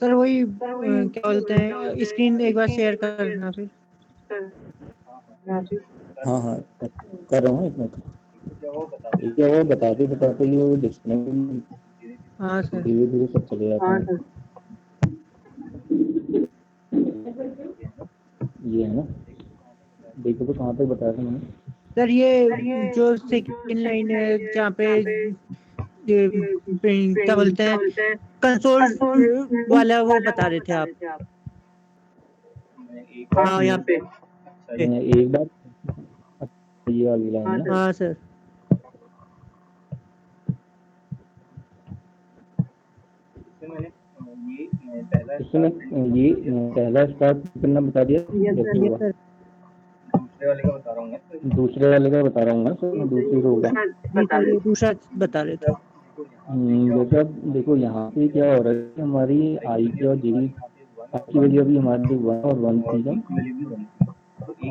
सर वही क्या बोलते हैं, स्क्रीन एक बार शेयर करना फिर। हाँ हाँ, कर रहा हूँ, एक मिनट। क्या वो बताते बताते ही वो डिस्कनेक्ट हाँ सर। धीरे धीरे सब चले जाते हैं। ये है ना, देखो तो कहाँ पे बताया था मैंने? सर ये जो सेकंड लाइन है जहाँ पे ये क्या बोलते हैं, कंसोल वाला वो बता रहे थे आप। हाँ यहाँ पे। एक बार, ये वाली लाइन है ना? हाँ सर। इसमें ये पहला स्टार्ट करना बता दिया कैसे ये हुआ? सर दूसरे वाले का बता रहा हूँ मैं, तो दूसरी को होगा। नहीं सर, ये दूसरा बता रहे थे। जैसे अब देखो यहाँ पे क्या हो रहा है कि हमारी आई की और जेडी की वैल्यू अभी हमारी 1 और 1 थी जब,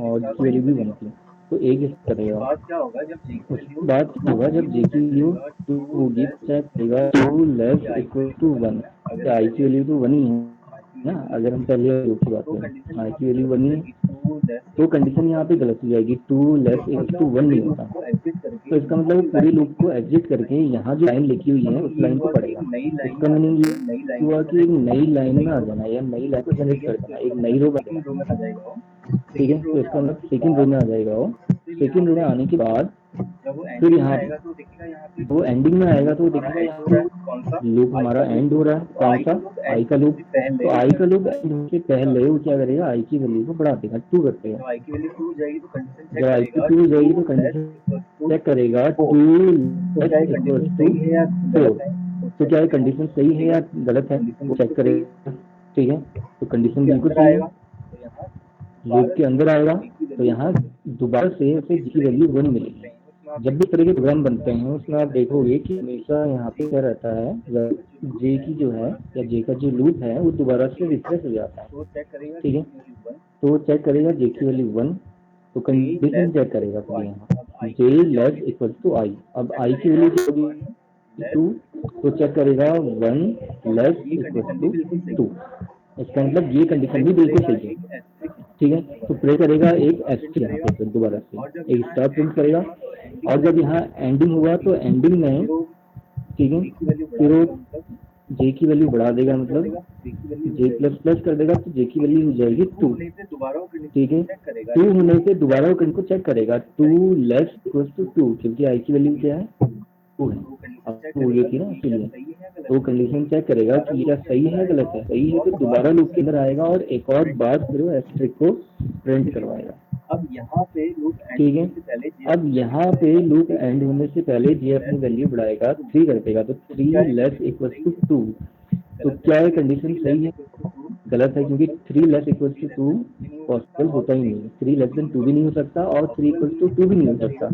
और जी की वैल्यू भी 1 थी, तो एक इस करेगा। उसके बाद क्या होगा जब जे की वैल्यू 2 होगी तो चेक करेगा 2 लेस इक्वल टू 1। आई की वैल्यू तो 1 ही है ना, अगर हम पहले वाली की बात करें आई की वैल्यू 1 ही है, तो कंडीशन यहाँ पे गलत हो जाएगी, 2 लेस इक्वल टू 1 नहीं होता। तो इसका मतलब पूरे लूप को एग्जिट करके यहाँ जो लाइन लिखी हुई है उस लाइन को पढ़ेगा। इसका मीनिंग ये हुआ कि एक नई लाइन में आ जाना या नई लाइन को जनरेट कर देना, एक नई रो बनेगा। ठीक है, तो इसका मतलब सेकंड रो में आ जाएगा वो। सेकंड रो में आने के बाद फिर यहाँ वो एंडिंग में आएगा तो दिखेगा यहाँ पे लूप हमारा एंड हो रहा है। कौन सा? आई का लूप। तो आई का लूप एंड होने से पहले वो क्या करेगा, आई की वैल्यू को बढ़ा देगा, 2 कर देगा। जब आई की 2 हो जाएगी तो कंडीशन चेक करेगा 2 इक्वल्स टू 4। तो क्या है, कंडीशन सही है या गलत है वो चेक करेगा। ठीक है, तो कंडीशन बिल्कुल सही है, लूप के अंदर आएगा तो यहाँ दोबारा से उसे जी की वैल्यू 1 मिलेगी। जब भी तरह के प्रोग्राम बनते हैं उसमें आप देखोगे कि हमेशा यहाँ पे क्या रहता है, जे की जो है या जे का जो लूप है वो दोबारा से रिफ्रेश हो जाता है। ठीक है, तो वो चेक करेगा जे की वैल्यू 1, तो कंडीशन चेक करेगा फिर यहाँ जे लेस इक्वल टू आई। अब आई की वैल्यू क्या होगी 2, तो चेक करेगा 1 लेस इक्वल टू 2। इसका मतलब ये कंडीशन भी बिल्कुल सही है। ठीक है, तो प्रे करेगा एक एस्ट्रिक यहाँ पे, फिर दोबारा से एक स्टार प्रिंट करेगा। और जब यहाँ एंडिंग हुआ तो एंडिंग में, ठीक है, फिर वो जे की वैल्यू बढ़ा देगा, मतलब जे प्लस प्लस कर देगा तो जे की वैल्यू हो जाएगी 2। ठीक है, 2 होने से दोबारा वो को चेक करेगा 2 लेस इक्वल टू 2, क्योंकि आई की वैल्यू क्या है 2 है। अब 2 ये थी ना, इसलिए तो कंडीशन चेक करेगा कि क्या सही है गलत है। सही है तो दोबारा लूप के अंदर आएगा और एक और बार फिर वो एस्ट्रिक को प्रिंट करवाएगा। अब यहाँ पे लूप, ठीक है, अब यहाँ पे लूप एंड होने से पहले जे अपनी वैल्यू बढ़ाएगा 3 कर देगा, तो 3 लेस इक्वल टू 2। तो क्या है, कंडीशन सही है गलत है, क्योंकि 3 लेस इक्वल टू 2 पॉसिबल होता ही नहीं। 3 लेस देन 2 भी नहीं हो सकता और 3 इक्वल टू 2 भी नहीं हो सकता,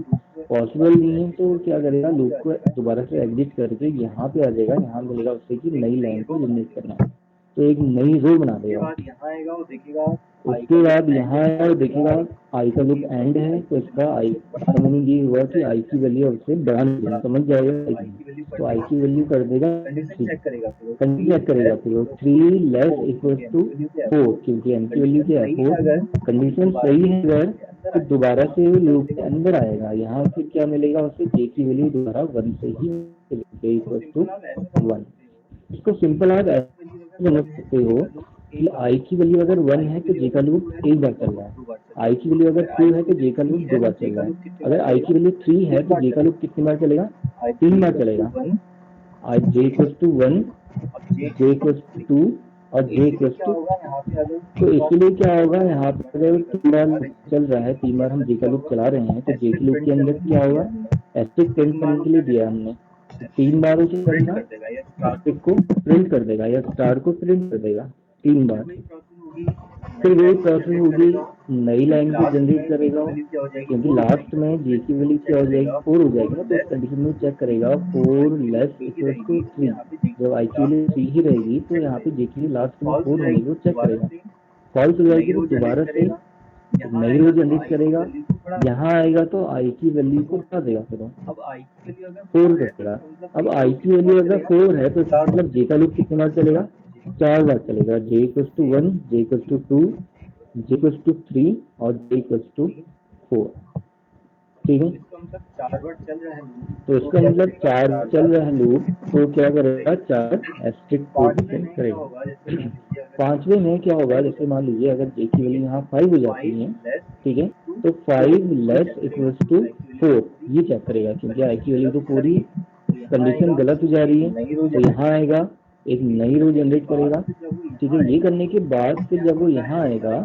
पॉसिबल नहीं है। तो क्या करेगा, लूप को दोबारा से एग्जिट करके यहाँ पे आ जाएगा, यहाँ मिलेगा उससे कि नई लाइन को जनरेट करना है, तो एक नई रो बना देगा। उसके बाद यहाँ आएगा और देखेगा आई का लूप एंड है, तो इसका आई का मीनिंग ये हुआ कि आई की वैल्यू अब से बढ़ा नहीं देगा, समझ जाएगा। तो आई की वैल्यू कर देगा, कंडीशन चेक करेगा फिर वो 3 लेस इक्वल टू 4, क्योंकि एन की वैल्यू क्या है 4। कंडीशन सही है अगर तो दोबारा से लूप के अंदर आएगा, यहाँ फिर क्या मिलेगा उसे, जे की वैल्यू दोबारा 1 से ही मिलेगी, इक्वल टू 1। इसको सिंपल आप ऐसे समझ सकते हो कि आई की वैल्यू अगर 1 है तो जे का लूप एक बार चल रहा है, आई की वैल्यू अगर 2 है तो जे का लूप 2 बार चल रहा है, अगर आई की वैल्यू 3 है तो जे का लूप कितनी बार चलेगा, 3 बार चलेगा। I j equal to 1, j equal to 2 और जे इक्वल टू, तो इसलिए क्या होगा, यहाँ पे अगर 3 बार चल रहा है, 3 बार हम जे का लूप चला रहे हैं, तो जे के लूप के अंदर क्या होगा, एस्ट्रिक प्रिंट करने के लिए दिया हमने, 3 बार उसे करेगा, एस्ट्रिक को प्रिंट कर देगा या स्टार को प्रिंट कर देगा 3 बार। फिर वही प्रोसेस होगी, नई लाइन को जनरेट करेगा, क्योंकि लास्ट में जे की वैल्यू क्या हो जाएगी 4 हो जाएगी ना, तो इस कंडीशन में चेक करेगा 4 लेस इक्वल टू 3। जब आई की वैल्यू 3 ही रहेगी तो यहाँ पे जे की वैल्यू लास्ट में 4 होगी, वो चेक करेगा। फॉल्स हो जाएगी तो दोबारा से नई रो जनरेट करेगा, यहाँ आएगा तो आई की वैल्यू को बढ़ा देगा, फिर 4 करेगा। अब आई की वैल्यू अगर 4 है तो इसका मतलब जे का लूप कितने बार चलेगा, 4 बार चलेगा, j equal to 1, j equal to 2, j equal to 3 और जे इक्वल टू 4। ठीक है, तो इसका मतलब 4 चल रहा है लूप, तो क्या करेगा 4 एस्ट्रिक को करेगा। 5वें में क्या होगा, जैसे मान लीजिए अगर जे की वैल्यू यहाँ 5 हो जाती है, ठीक है, तो 5 लेस इक्वल टू 4 ये चेक करेगा, क्योंकि आई की वैल्यू तो पूरी कंडीशन गलत हो जा रही है, तो यहाँ आएगा एक नई रो जनरेट करेगा। ठीक है, ये करने के बाद फिर जब वो यहाँ आएगा,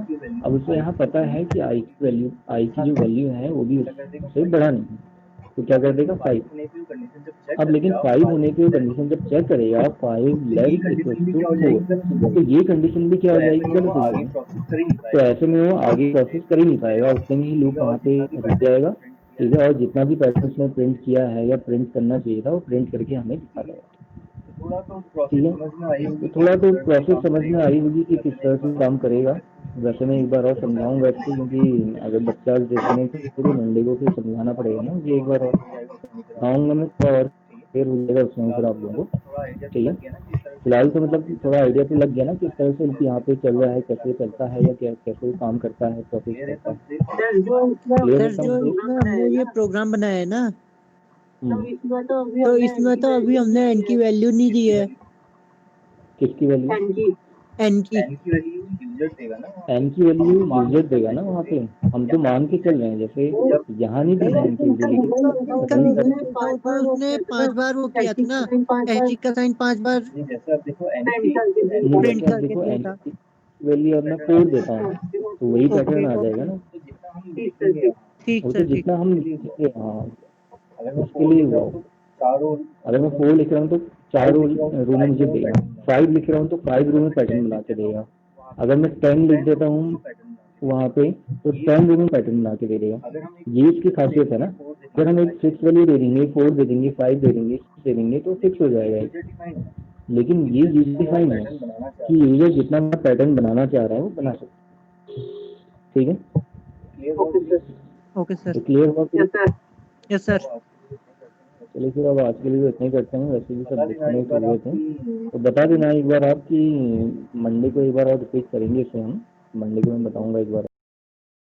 अब उसे यहाँ पता है कि आई की वैल्यू, आई की जो वैल्यू है वो भी उससे बढ़ा नहीं है, तो क्या कर देगा 5। अब लेकिन 5 होने पे कंडीशन जब चेक करेगा 5 लेस इक्वल टू 4, तो ये कंडीशन भी क्या हो जाएगी, गलत हो जाएगी, तो ऐसे में वो आगे प्रोसेस कर ही नहीं पाएगा, उतने में ही लूप वहाँ पे रुक जाएगा। ठीक है, और जितना भी पैटर्न उसने प्रिंट किया है या प्रिंट करना चाहिए था वो प्रिंट करके हमें दिखा देगा। ठीक है, तो थोड़ा तो प्रोसेस समझ में आई होगी कि किस तरह से काम करेगा। वैसे मैं एक बार और समझाऊंगा इसको, क्योंकि अगर बच्चा देखने तो मंडे को फिर समझाना पड़ेगा ना मुझे, एक बार और आऊँगा मैं तो और फिर हो जाएगा उसमें फिर आप लोगों को। ठीक है, फिलहाल तो मतलब थोड़ा आइडिया तो लग गया ना किस तरह से यहाँ पे चल रहा है, कैसे चलता है या कैसे काम करता है, प्रोसेस करता है। सर जो हमने ये प्रोग्राम बनाया है ना, तो इसमें तो अभी हमने एन की वैल्यू नहीं दी है। किसकी वैल्यू? एन की एन की वैल्यू यूजर देगा ना वहाँ पे। हम तो मान के चल रहे हैं, जैसे यहाँ नहीं देना एन की वैल्यू, तो उसने 5 बार वो किया था ना, एच का साइन 5 बार जैसे आप देखो प्रिंट जैसे आप करके देखो दिया एन था। की वैल्यू अब मैं 4 देता हूँ तो वही पैटर्न ओके आ जाएगा ना। ठीक वो तो सर ठीक। जितना हम लिखेंगे, हाँ उसके लिए हुआ। अगर मैं 4 लिख रहा हूँ तो 4 रो में मुझे देगा, 5 लिख रहा हूँ तो 5 रो में पैटर्न बना के देगा। अगर मैं 10 लिख देता हूँ वहाँ पे तो 10 रो में पैटर्न बना के दे देगा। ये इसकी खासियत है ना। अगर हम एक 6 वैल्यू दे देंगे, 4 दे देंगे, 5 दे देंगे, 6 दे देंगे तो 6 हो जाएगा। लेकिन ये यूजर डिफाइन है कि यूजर जितना पैटर्न बनाना चाह रहा है वो बना सकता है। ठीक है, ओके सर। तो क्लियर हुआ फिर? Yes sir. चलिए फिर अब आज के लिए इतना ही करते हैं, वैसे भी सब डिस्कनेक्ट हो गए थे। तो बता देना एक बार आप कि मंडे को एक बार और रिपीट करेंगे इसे हम। मंडे को मैं बताऊंगा एक बार।